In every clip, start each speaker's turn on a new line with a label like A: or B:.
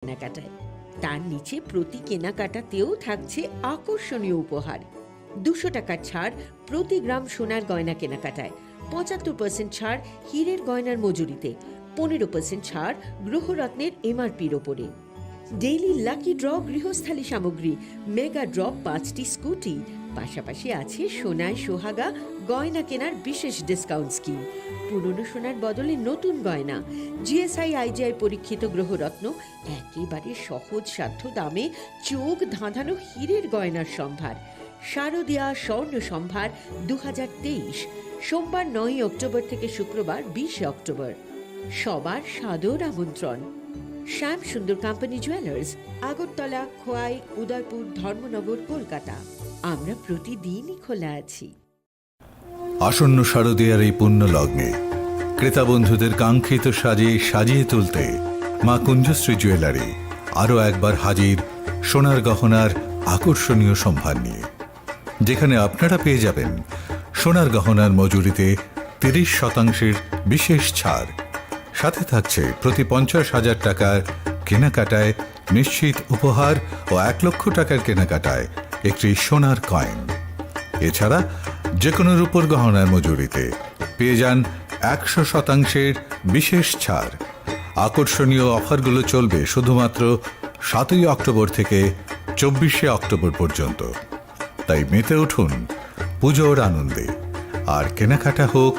A: কেনাকাটায়। তার নিচে প্রতি কেনাকাটাতেও থাকছে আকর্ষণীয় উপহার। 200 টাকার ছাড় প্রতি গ্রাম সোনার গয়না কেনাকাটায়, 75% ছাড় হীরের গয়নার মজুরিতে, 15% ছাড় গ্রহরত্নের এমআরপির ওপরে। ডেইলি লাকি ড্র গৃহস্থালী সামগ্রী, মেগা ড্র 5টি স্কুটি, পাশাপাশি আছে সোনায় সোহাগা গয়না কেনার বিশেষ ডিসকাউন্ট স্কিম। পুরনো সোনার বদলে নতুন গয়না, জিএসআই আইজিআই পরীক্ষিত গ্রহরত্ন, একেবারে সহজ সাধ্য দামে চোখ ধাঁধানো হীরের গয়নার সম্ভার। শারদীয়া স্বর্ণ সম্ভার 2023, সোমবার 9 অক্টোবর থেকে শুক্রবার 20 অক্টোবর। সবার সাদর আমন্ত্রণ। শ্যাম সুন্দর কোম্পানি জুয়েলার্স, আগরতলা, খোয়াই, উদয়পুর, ধর্মনগর, কলকাতা। আমরা প্রতিদিনই খোলা আছি।
B: আসন্ন শারদীয়ার এই পুণ্য লগ্নে ক্রেতা বন্ধুদের কাঙ্ক্ষিত সাজে সাজিয়ে তুলতে মা কুঞ্জশ্রী জুয়েলারি আরও একবার হাজির সোনার গহনার আকর্ষণীয় সম্ভার নিয়ে, যেখানে আপনারা পেয়ে যাবেন সোনার গহনার মজুরিতে 30% বিশেষ ছাড়। সাথে থাকছে প্রতি 50,000 টাকার কেনাকাটায় নিশ্চিত উপহার ও 1 লক্ষ টাকার কেনাকাটায় একটি সোনার কয়েন। এছাড়া যে কোনো রূপোর গহনার মজুরিতে পেয়ে যান 100% বিশেষ ছাড়। আকর্ষণীয় অফারগুলো চলবে শুধুমাত্র 7 অক্টোবর থেকে 24 অক্টোবর পর্যন্ত। তাই মেতে উঠুন পুজোর আনন্দে, আর কেনাকাটা হোক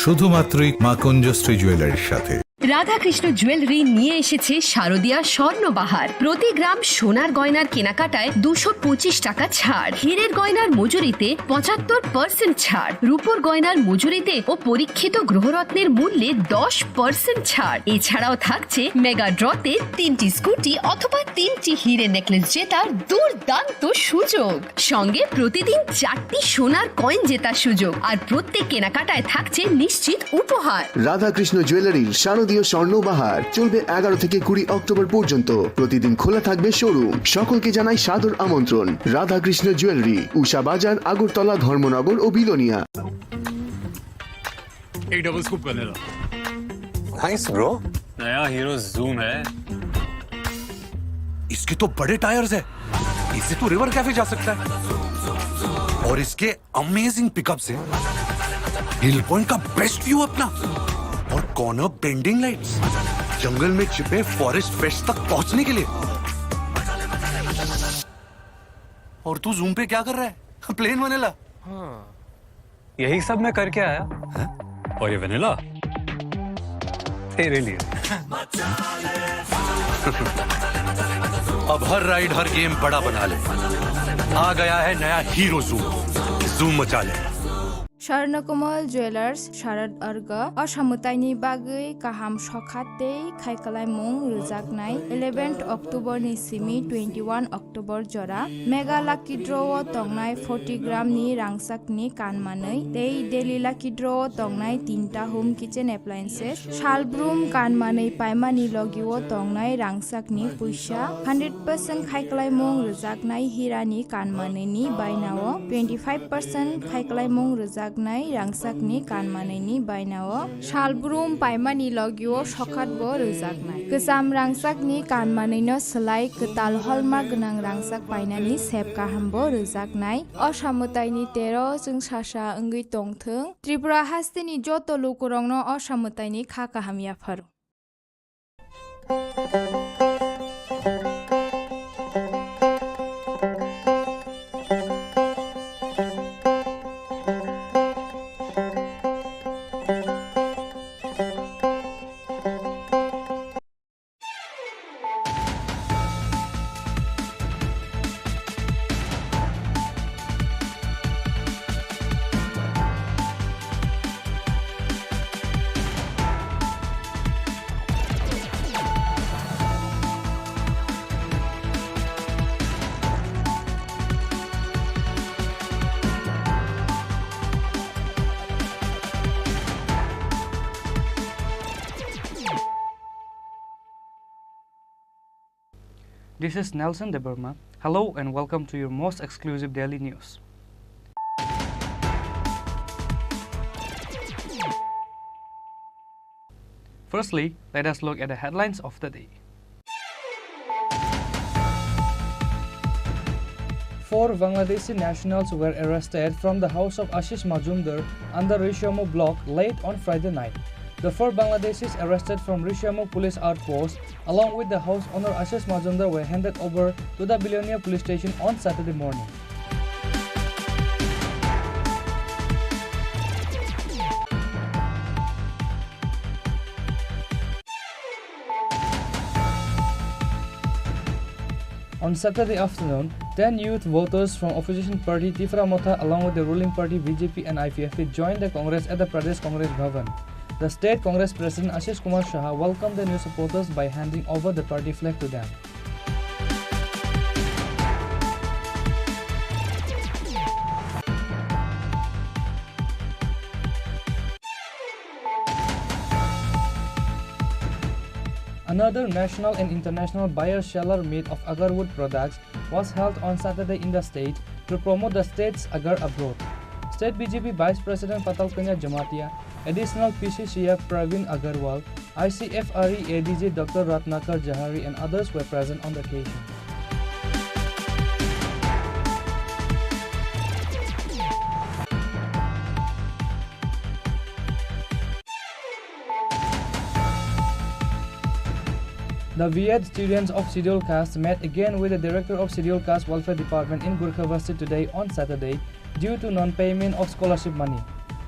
B: শুধুমাত্রই মা কুঞ্জশ্রী জুয়েলারির সাথে।
C: রাধাকৃষ্ণ জুয়েলারি নিয়ে এসেছে শারদীয়া স্বর্ণবাহার। প্রতি গ্রাম সোনার গয়নার কেনাকাটায় 225 টাকা ছাড়, হীরের গয়নার মজুরিতে 75% ছাড়, রূপোর গয়নার মজুরিতে ও পরীক্ষিত গ্রহরত্নের মূল্যে 10% ছাড়। এছাড়াও থাকছে মেগা ড্রতে 3টি স্কুটি অথবা 3টি হীরে নেকলেস জেতার দুর্দান্ত সুযোগ। সঙ্গে প্রতিদিন 4টি সোনার কয়েন জেতার সুযোগ, আর প্রত্যেক কেনাকাটায় থাকছে নিশ্চিত উপহার।
D: রাধাকৃষ্ণ জুয়েলারির শারদীয় স্বর্ণবাহার চলবে 11 থেকে 20 অক্টোবর পর্যন্ত। প্রতিদিন খোলা থাকবে শোরুম। সকলকে জানাই সাদর আমন্ত্রণ। রাধাকৃষ্ণ জুয়েলারি, উষা বাজার, আগরতলা, ধর্মনগর ও বিলোনিয়া।
E: एक डबल स्कूप कर लेना।
F: Nice bro.
E: नया हीरो जूम है।
F: इसके तो बड़े टायर्स है, इससे तो रिवर कैफे जा सकता है। और इसके अमेजिंग पिकअप से हिल पॉइंट का बेस्ट व्यू अपना, और कॉर्नर बेंडिंग लाइट्स, जंगल में छिपे फॉरेस्ट फेस्ट तक पहुंचने के लिए। और तू जूम पे क्या कर रहा है? Plane vanilla.
E: हाँ, यही सब मैं करके आया।
F: है?
E: और ये वनीला तेरे लिए।
F: अब हर राइड हर गेम बड़ा बना ले। आ गया है नया हीरो जूम। जूम मचा ले।
G: स्वर्णकमल जुवेलार्स शारद अर्ग असामुताइनि बागै काहाम सखाते खायखालायमुं रोजाकनाय 11 अक्टोबर नि सिमी 21 अक्टोबर जरा मेगा लाकी ड्र तंगनाय 40 ग्राम नि रांसाकनि कानमानै तै डेली लाकी ड्र तंगनाय 3टा होम किचेन एप्लायेंसेस शालब्रुम कानमानै पाइमानि लगिओ तंगनाय रांसाकनि पैसा 100% खायखालायमुं रोजाकनाय हिरानि कानमानैनि बायनाओ 25% खायखालायमुं रोजाक रांसाकनि कानमानैनि बायनाओ शालब्रुम पाइमानि लगिओ सखातबो रोजाकनाय गोजाम रांसाकनि कानमानैनो सोलाय गोताल हलमार्क गोनां रांसाक बायनानि सेब गाहामबो रोजाकनाय असामुताइनि 13 जों सासा ओंगै तंथों त्रिपुरा हास्तिनि जत लोकरंनो असामुताइनि खा काहामियाफोर।
H: This is Nelson de Burma. Hello and welcome to your most exclusive daily news. Firstly, let us look at the headlines of the day. 4 Bangladeshi nationals were arrested from the house of Ashish Majumdar under Rishyamukh block late on Friday night. The 4 Bangladeshis arrested from Rishyamukh police outpost along with the house owner Ashish Majumdar were handed over to the Billionaire police station on Saturday morning. On Saturday afternoon, 10 youth voters from opposition party Tripura Motha along with the ruling party BJP and IPFP joined the Congress at the Pradesh Congress Bhavan. The state Congress president Ashish Kumar Shah welcomed the new supporters by handing over the party flag to them. Another national and international buyer-seller meet of agar-wood products was held on Saturday in the state to promote the state's agar abroad. State BJP Vice President Patal Kanya Jamatia, Additional PCCF Praveen Agarwal, ICFRE ADG Dr. Ratnakar Jahari and others were present on the occasion. The VED students of Scheduled Caste met again with the Director of Scheduled Caste Welfare Department in Gurkhavasti today on Saturday due to non-payment of scholarship money.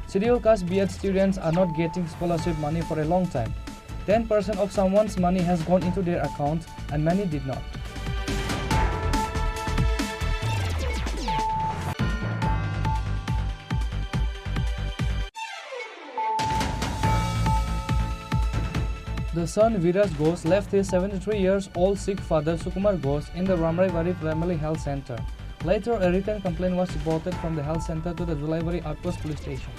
H: Scheduled Caste VED students are not getting scholarship money for a long time. 10% of someone's money has gone into their accounts and many did not. The son Viraj Ghosh left his 73 years old Sikh father Sukumar Ghosh in the Ramraibari Primary Health Center. Later, a written complaint was reported from the health center to the Julaibari Outpost Police Station.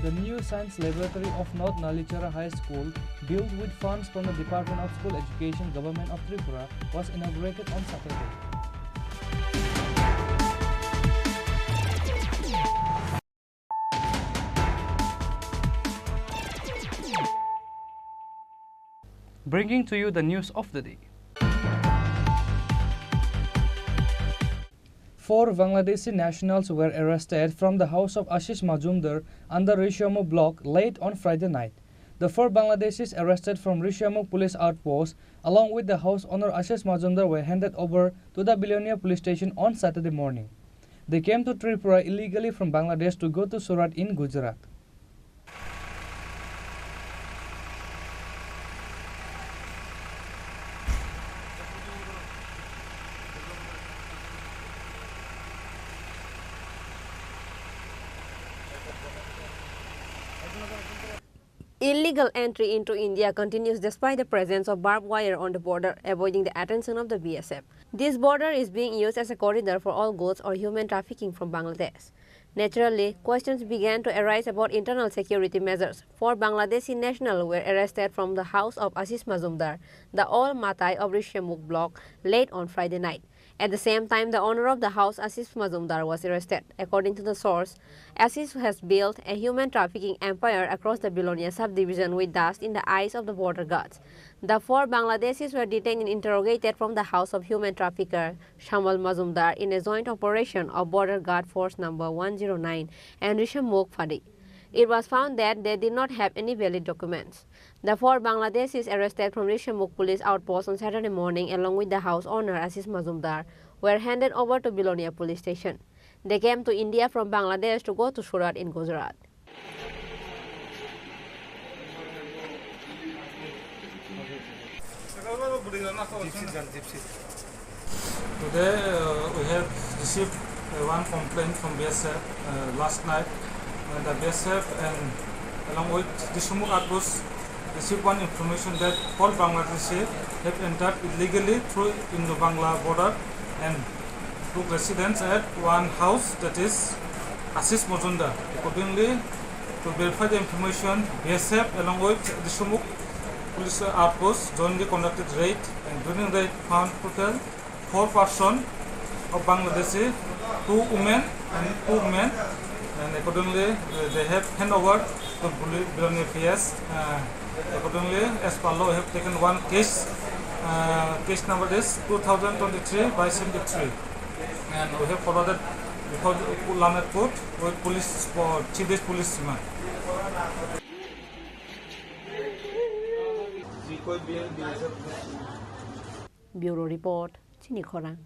H: The new science laboratory of North Nalichara High School, built with funds from the Department of School Education, Government of Tripura, was inaugurated on Saturday. Bringing to you the news of the day. 4 Bangladeshi nationals were arrested from the house of Ashish Majumdar under Rishyamukh block late on Friday night. The 4 Bangladeshis arrested from Rishyamukh police outpost along with the house owner Ashish Majumdar were handed over to the Billionaire police station on Saturday morning. They came to Tripura illegally from Bangladesh to go to Surat in Gujarat.
I: Illegal entry into India continues despite the presence of barbed wire on the border, avoiding the attention of the BSF. This border is being used as a corridor for all goods or human trafficking from Bangladesh. Naturally, questions began to arise about internal security measures. 4 Bangladeshi nationals were arrested from the house of Ashish Majumdar, the old Matai of Rishyamukh block, late on Friday night. At the same time, the owner of the house, Ashish Majumdar, was arrested. According to the source, Ashish has built a human trafficking empire across the Bilonia subdivision with dust in the eyes of the border guards. The 4 Bangladeshis were detained and interrogated from the house of human trafficker Shamal Majumdar in a joint operation of Border Guard Force Number 109 and Rishyamukh Phadi. It was found that they did not have any valid documents. The 4 Bangladeshis arrested from Rishyamukh police outpost on Saturday morning along with the house owner Ashish Majumdar were handed over to Bilonia police station. They came to India from Bangladesh to go to Surat in Gujarat.
J: Today we have received one complaint from BSF last night. The BSF and along with the Rishyamukh outpost received one information that 4 Bangladeshis have entered illegally through Indo-Bangla border and took residence at one house, that is Ashish Majumdar. Accordingly, to verify the information, BSF along with the Rishyamukh police outpost jointly conducted raid, and during raid found total 4 persons of Bangladeshi, 2 women and 2 men, and accordingly they have hand over to Biloni PS. Accordingly, as per law, we have taken one case. Case number is 2023/73, and we have forwarded before Lamet Court with police for 3 days police remand.
I: Bureau Report, Chini Khorang.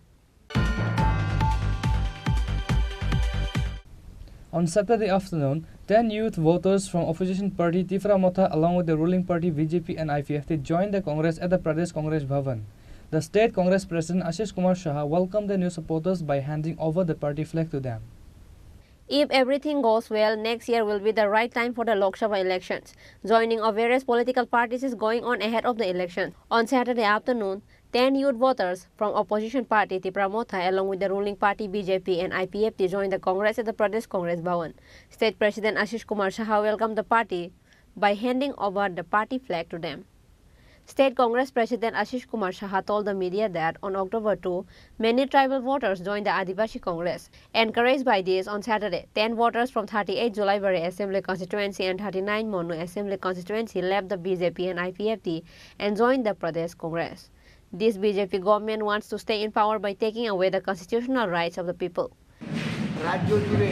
H: On Saturday afternoon, 10 youth voters from opposition party Tripura Motha along with the ruling party BJP and IPFT joined the Congress at the Pradesh Congress Bhavan. The state Congress President Ashish Kumar Saha welcomed the new supporters by handing over the party flag to them.
I: If everything goes well, next year will be the right time for the Lok Sabha elections. Joining of various political parties is going on ahead of the election. On Saturday afternoon, 10 youth voters from opposition party Tripura Motha along with the ruling party BJP and IPFT joined the Congress at the Pradesh Congress Bhavan. State President Ashish Kumar Saha welcomed the party by handing over the party flag to them. State Congress President Ashish Kumar Saha told the media that on October 2, many tribal voters joined the Adivasi Congress. Encouraged by this, on Saturday, 10 voters from 38 Julaibari Assembly Constituency and 39 Monu Assembly Constituency left the BJP and IPFT and joined the Pradesh Congress. This BJP government wants to stay in power by taking away the constitutional rights of the people.
K: রাজ্য জুড়ে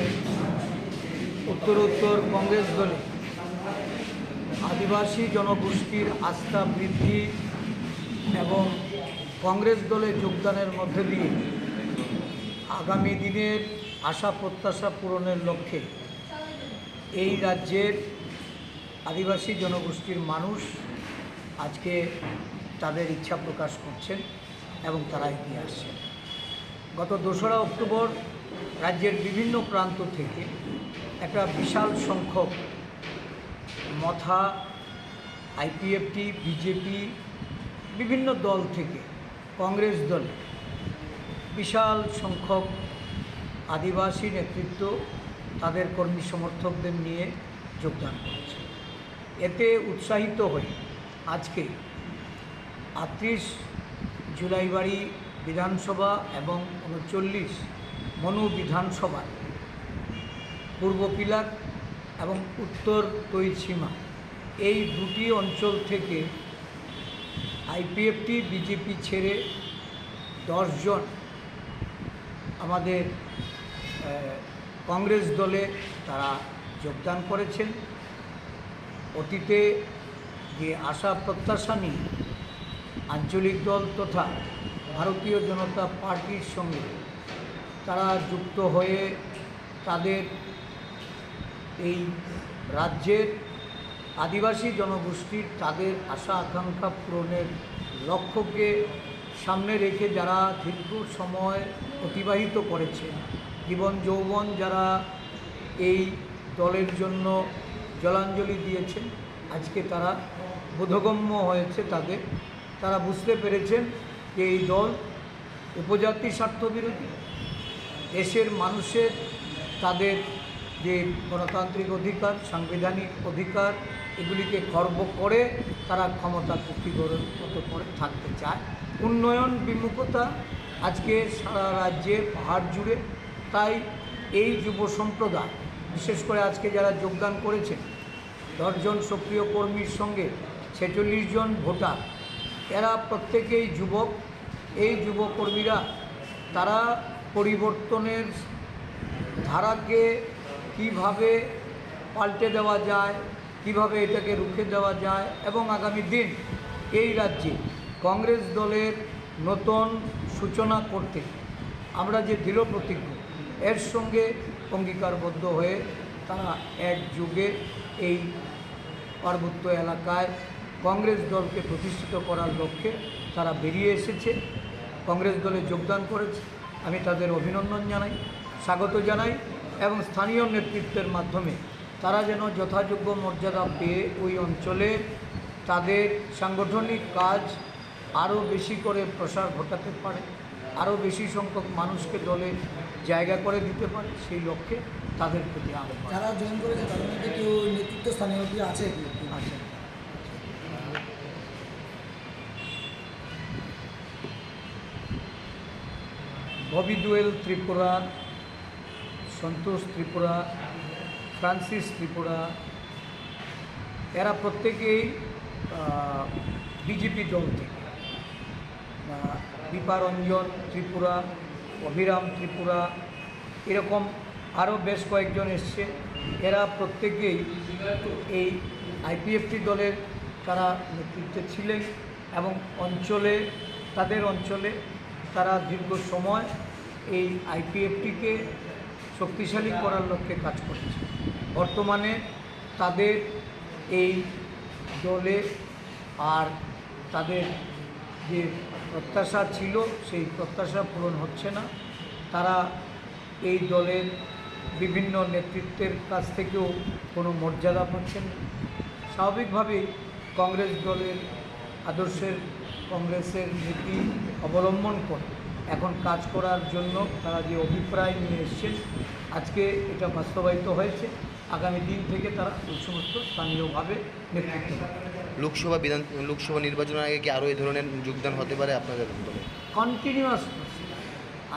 K: উত্তরোত্তর কংগ্রেস দলে আদিবাসী জনগোষ্ঠীর আস্থা বৃদ্ধি এবং কংগ্রেস দলে যোগদানের মধ্যে দিয়ে আগামী দিনের আশা প্রত্যাশা পূরণের লক্ষ্যে এই রাজ্যের আদিবাসী জনগোষ্ঠীর মানুষ আজকে তাদের ইচ্ছা প্রকাশ করছেন এবং তারা এগিয়ে আসছেন। গত 2রা অক্টোবর রাজ্যের বিভিন্ন প্রান্ত থেকে একটা বিশাল সংখ্যক মথা, আইপিএফটি, বিজেপি বিভিন্ন দল থেকে কংগ্রেস দলে বিশাল সংখ্যক আদিবাসী নেতৃত্ব তাদের কর্মী সমর্থকদের নিয়ে যোগদান করেছে। এতে উৎসাহিত হয়ে আজকে 38 জুলাইবাড়ি বিধানসভা এবং 39 মনু বিধানসভা, পূর্ব পিলাক এবং উত্তর তৈসীমা এই দুটি অঞ্চল থেকে আইপিএফটি বিজেপি ছেড়ে 10 জন আমাদের কংগ্রেস দলে তারা যোগদান করেছেন। অতীতে যে আশা প্রত্যাশা নিয়ে আঞ্চলিক দল তথা ভারতীয় জনতা পার্টির সঙ্গে তারা যুক্ত হয়ে তাদের এই রাজ্যের আদিবাসী জনগোষ্ঠীর তাদের আশা আকাঙ্ক্ষা পূরণের লক্ষ্যকে সামনে রেখে যারা দীর্ঘ সময় অতিবাহিত করেছে, জীবন যৌবন যারা এই দলের জন্য জলাঞ্জলি দিয়েছেন, আজকে তারা বোধগম্য হয়েছে তারা বুঝতে পেরেছেন যে এই দল উপজাতি স্বার্থবিরোধী, দেশের মানুষের তাদের যে গণতান্ত্রিক অধিকার, সাংবিধানিক অধিকার এগুলিকে খর্ব করে তারা ক্ষমতা কুক্ষিগত করে থাকতে চায়। উন্নয়ন বিমুখতা আজকে সারা রাজ্যে পাহাড় জুড়ে। তাই এই যুব সম্প্রদায় বিশেষ করে আজকে যারা যোগদান করেছেন 10 জন সক্রিয় কর্মীর সঙ্গে 46 জন ভোটার, এরা প্রত্যেকেই যুবক। এই যুবকর্মীরা তারা পরিবর্তনের ধারাকে কিভাবে পাল্টে দেওয়া যায়, কিভাবে এটাকে রুখে দেওয়া যায় এবং আগামী দিন এই রাজ্যে কংগ্রেস দলের নতুন সূচনা করতে আমরা যে দৃঢ় প্রতিজ্ঞ এর সঙ্গে অঙ্গীকারবদ্ধ হয়ে তারা একযোগে এই পার্বত্য এলাকায় কংগ্রেস দলকে প্রতিষ্ঠিত করার লক্ষ্যে তারা বেরিয়ে এসেছে, কংগ্রেস দলে যোগদান করেছে। আমি তাদের অভিনন্দন জানাই, স্বাগত জানাই এবং স্থানীয় নেতৃত্বের মাধ্যমে তারা যেন যথাযোগ্য মর্যাদা পেয়ে ওই অঞ্চলে তাদের সাংগঠনিক কাজ আরও বেশি করে প্রসার ঘটাতে পারে, আরও বেশি সংখ্যক মানুষকে দলে জায়গা করে দিতে পারে, সেই লক্ষ্যে তাদের প্রতি আহ্বান।
L: যারা জয়েন করেছে তাদের মধ্যে কেউ নেতৃত্ব স্থানীয় কি আছে?
K: ববি দুয়েল ত্রিপুরা, সন্তোষ ত্রিপুরা, ফ্রান্সিস ত্রিপুরা, এরা প্রত্যেকেই বিজেপি দল থেকে। দীপারঞ্জন ত্রিপুরা, অভিরাম ত্রিপুরা, এরকম আরও বেশ কয়েকজন এসছে। এরা প্রত্যেকেই এই আইপিএফটি দলের তারা নেতৃত্বে ছিলেন এবং তাদের অঞ্চলে তারা দীর্ঘ সময় এই আইপিএফটিকে শক্তিশালী করার লক্ষ্যে কাজ করছে। বর্তমানে তাদের এই দলে আর তাদের যে প্রত্যাশা ছিল সেই প্রত্যাশা পূরণ হচ্ছে না। তারা এই দলের বিভিন্ন নেতৃত্বের কাছ থেকেও কোনো মর্যাদা পাচ্ছেন না। স্বাভাবিকভাবেই কংগ্রেস দলের কংগ্রেসের নীতি অবলম্বন করে এখন কাজ করার জন্য তারা যে অভিপ্রায় নিয়ে এসছেন, আজকে এটা বাস্তবায়িত হয়েছে। আগামী দিন থেকে তারা এই সমস্ত স্থানীয়ভাবে নেতৃত্ব দেবে।
M: লোকসভা নির্বাচনের আগে কি আরও এই ধরনের যোগদান হতে পারে আপনাদের দলে?
K: কন্টিনিউয়াস।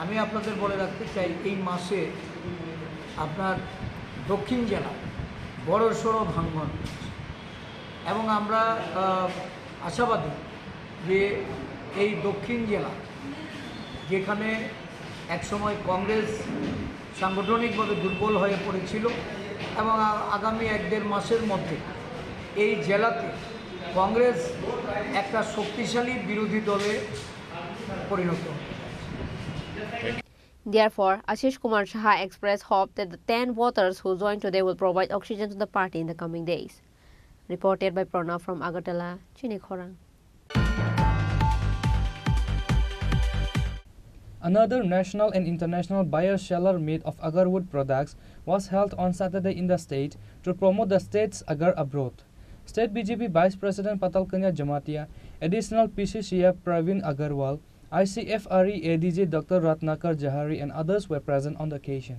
K: আমি আপনাদের বলে রাখতে চাই, এই মাসে আপনার দক্ষিণ জেলা বড়সড় ভাঙন এবং আমরা আশাবাদী যে এই দক্ষিণ জেলা, যেখানে একসময় কংগ্রেস সাংগঠনিকভাবে দুর্বল হয়ে পড়েছিল, এবং আগামী 1-1.5 মাসের মধ্যে এই জেলাতে কংগ্রেস একটা শক্তিশালী বিরোধী দলে পরিণত হবে।
I: Therefore, Ashish Kumar Shah expressed hope that the 10 voters who joined today will provide oxygen to the party in the coming days. Reported by Pranav from Agartala, Chini Khorang.
H: Another national and international buyer-seller meet of agarwood products was held on Saturday in the state to promote the state's agar abroad. State BJP Vice President Patalkanya Jamatia, additional PCCF Praveen Agarwal, ICFRE ADG Dr. Ratnakar Jahari and others were present on the occasion.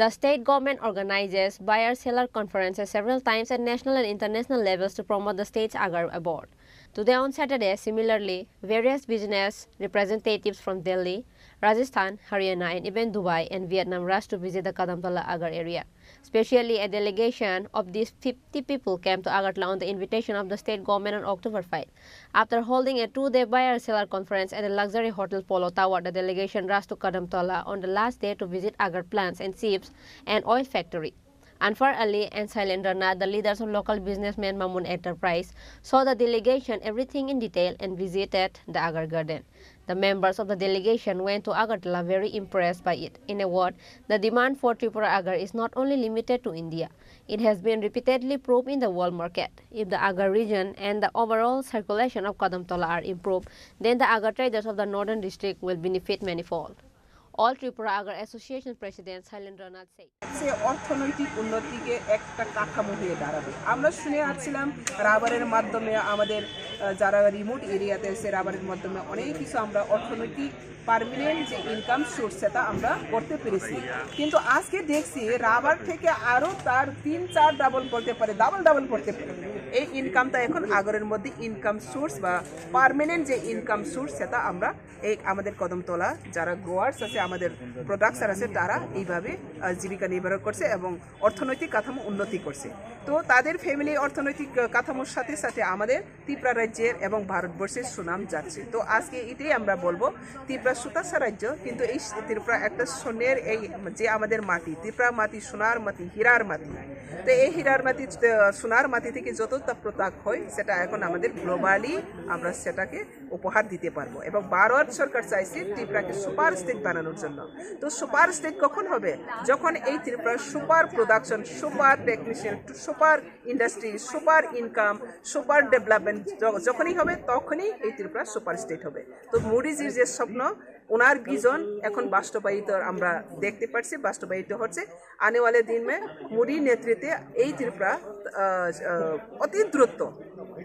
I: The state government organizes buyer-seller conferences several times at national and international levels to promote the state's agar abroad. Today on Saturday, similarly, various business representatives from Delhi, Rajasthan, Haryana and even Dubai and Vietnam rushed to visit the Kadamtala Agar area. Specially, a delegation of these 50 people came to Agartala on the invitation of the state government on October 5. After holding a 2-day buyer-seller conference at the luxury hotel Polo Tower, the delegation rushed to Kadamtala on the last day to visit agar plants and ships and oil factory. Anfar Ali and Shailendra Nath, the leaders of local businessman Mamun Enterprise, saw the delegation everything in detail and visited the agar garden. The members of the delegation went to Agartala very impressed by it. In a word, the demand for Tripura agar is not only limited to India. It has been repeatedly proved in the world market. If the agar region and the overall circulation of Kadamtala are improved, then the agar traders of the northern district will benefit manifold. All Tripura Agar Association President Shailendra Nath said.
N: সে অর্থনৈতিক উন্নতিকে একটা কাঠামো হয়ে দাঁড়াবে। আমরা শুনে আসছিলাম রাবারের মাধ্যমে আমাদের যারা রিমোট এরিয়াতে আছে রাবারের মাধ্যমে অনেক কিছু আমরা অর্থনৈতিক পার্মানেন্ট যে ইনকাম সোর্স সেটা আমরা করতে পেরেছি, কিন্তু আজকে দেখছি রাবার থেকে আরও তার 3-4 ডাবল করতে পারে, ডাবল করতে পারে। এই ইনকামটা এখন আগরের মধ্যে ইনকাম সোর্স বা পার্মানেন্ট যে ইনকাম সোর্স সেটা আমরা এই আমাদের কদমতলা যারা গ্রোয়ার্স আছে, আমাদের প্রোডাক্টসার আছে, তারা এইভাবে জীবিকা নির্বাহ করছে এবং অর্থনৈতিক কাঠামো উন্নতি করছে। তো তাদের ফ্যামিলি অর্থনৈতিক কাঠামোর সাথে সাথে আমাদের ত্রিপুরা রাজ্যের এবং ভারতবর্ষের সুনাম যাচ্ছে। তো আজকে এটাই আমরা বলবো, ত্রিপুরা সুতাসা রাজ্য, কিন্তু এই ত্রিপুরা একটা সোনের এই যে আমাদের মাটি, ত্রিপুরা মাটি সোনার মাটি, হীরার মাটি। তো এই হীরার মাটি সোনার মাটি থেকে যতটা প্রোডাক্ট হয় সেটা এখন আমাদের গ্লোবালি আমরা সেটাকে উপহার দিতে পারবো। এবং ভারত সরকার চাইছে ত্রিপুরাকে সুপার স্টেট বানানোর জন্য। তো সুপার স্টেট কখন হবে? যখন এই ত্রিপুরার super production, super technician, super industry, super income, super development যখনই হবে, তখনই এই ত্রিপুরা সুপার স্টেট হবে। তো মোদিজির যে স্বপ্ন, ওনার ভিজন এখন বাস্তবায়িত আমরা দেখতে পাচ্ছি, বাস্তবায়িত হচ্ছে। আনেওয়ালে দিন মে মোদির নেতৃত্বে এই ত্রিপুরা অতি দ্রুত,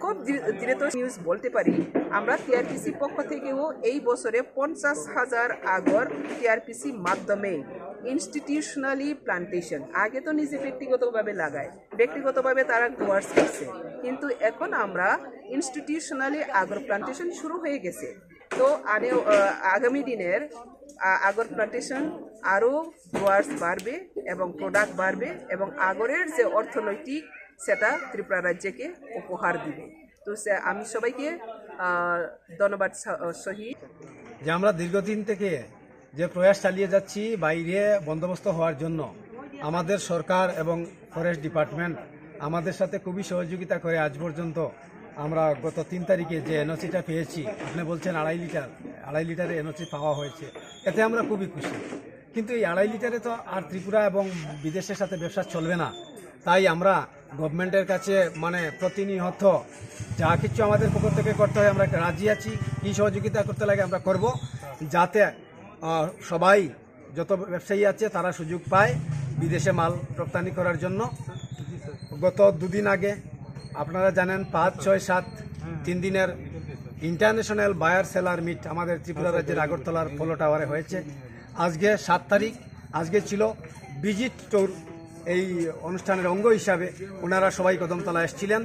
N: খুব দ্রুত নিউজ বলতে পারি আমরা টিআরপিসি পক্ষ থেকেও এই বছরে 50,000 আগর টিআরপিসি মাধ্যমে ইনস্টিটিউশনালি প্লান্টেশন, আগে তো নিজে ব্যক্তিগতভাবে লাগায়, ব্যক্তিগতভাবে তারা গ্রোয়ার্স করছে, কিন্তু এখন আমরা ইনস্টিটিউশনালি আগর প্লান্টেশন শুরু হয়ে গেছে। তো আগামী দিনের আগর প্লান্টেশন আরও গ্রোয়ার্স বাড়বে এবং প্রোডাক্ট বাড়বে এবং আগরের যে অর্থনৈতিক সেটা ত্রিপুরা রাজ্যকে উপহার দিবে। তো আমি সবাইকে ধন্যবাদ সহিত
O: যে আমরা দীর্ঘদিন থেকে যে প্রয়াস চালিয়ে যাচ্ছি বাইরে বন্দোবস্ত হওয়ার জন্য, আমাদের সরকার এবং ফরেস্ট ডিপার্টমেন্ট আমাদের সাথে খুবই সহযোগিতা করে আজ পর্যন্ত আমরা গত 3 তারিখে যে এনওসিটা পেয়েছি, আপনি বলছেন 2.5 লিটারের এনওসি পাওয়া হয়েছে, এতে আমরা খুবই খুশি। কিন্তু এই 2.5 লিটারে তো আর ত্রিপুরা এবং বিদেশের সাথে ব্যবসা চলবে না। তাই আমরা গভর্নমেন্টের কাছে প্রতিনিয়ত যা কিছু আমাদের পক্ষ থেকে করতে হয় আমরা রাজি আছি, কী সহযোগিতা করতে লাগে আমরা করব, যাতে সবাই যত ব্যবসায়ী আছে তারা সুযোগ পায় বিদেশে মাল রপ্তানি করার জন্য। গত 2 দিন আগে আপনারা জানেন 5, 6, 7 3 দিনের ইন্টারন্যাশনাল বায়ার সেলার মিট আমাদের ত্রিপুরা রাজ্যের আগরতলার পোলো টাওয়ারে হয়েছে। আজকে 7 তারিখ, আজকে ছিল ভিজিট ট্যুর। এই অনুষ্ঠানের অঙ্গ হিসাবে ওনারা সবাই কদমতলা এসেছিলেন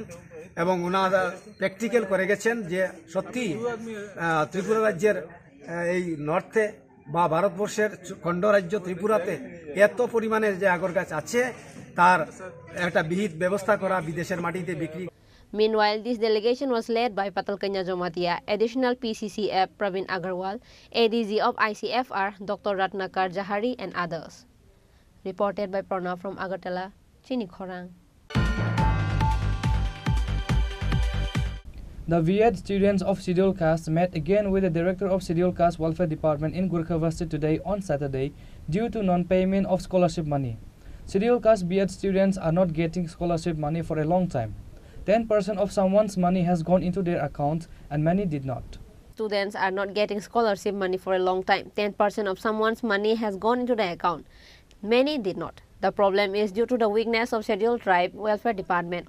O: এবং ওনারা প্র্যাকটিক্যাল করে গেছেন যে সত্যি ত্রিপুরা রাজ্যের এই নর্থে বা ভারতবর্ষের খণ্ড রাজ্য ত্রিপুরাতে এত পরিমাণে যে আগর গাছ আছে তার একটা বিহিত ব্যবস্থা করা, বিদেশের মাটিতে বিক্রি।
I: Meanwhile, this delegation was led by Patalkanya Jomatia, Additional PCCF Praveen Agarwal, ADG of ICFR Dr. Ratnakar Jahari and others. Reported by Pranav from Agartala, Chini Khorang.
H: The VED students of scheduled caste met again with the director of scheduled caste welfare department in Gurkhavasti today on Saturday due to non-payment of scholarship money. Scheduled caste VED students are not getting scholarship money for a long time. 10% of someone's money has gone into their account and many did not.
I: Students are not getting scholarship money for a long time. 10% of someone's money has gone into the account. Many did not. The problem is due to the weakness of Scheduled Tribe Welfare Department.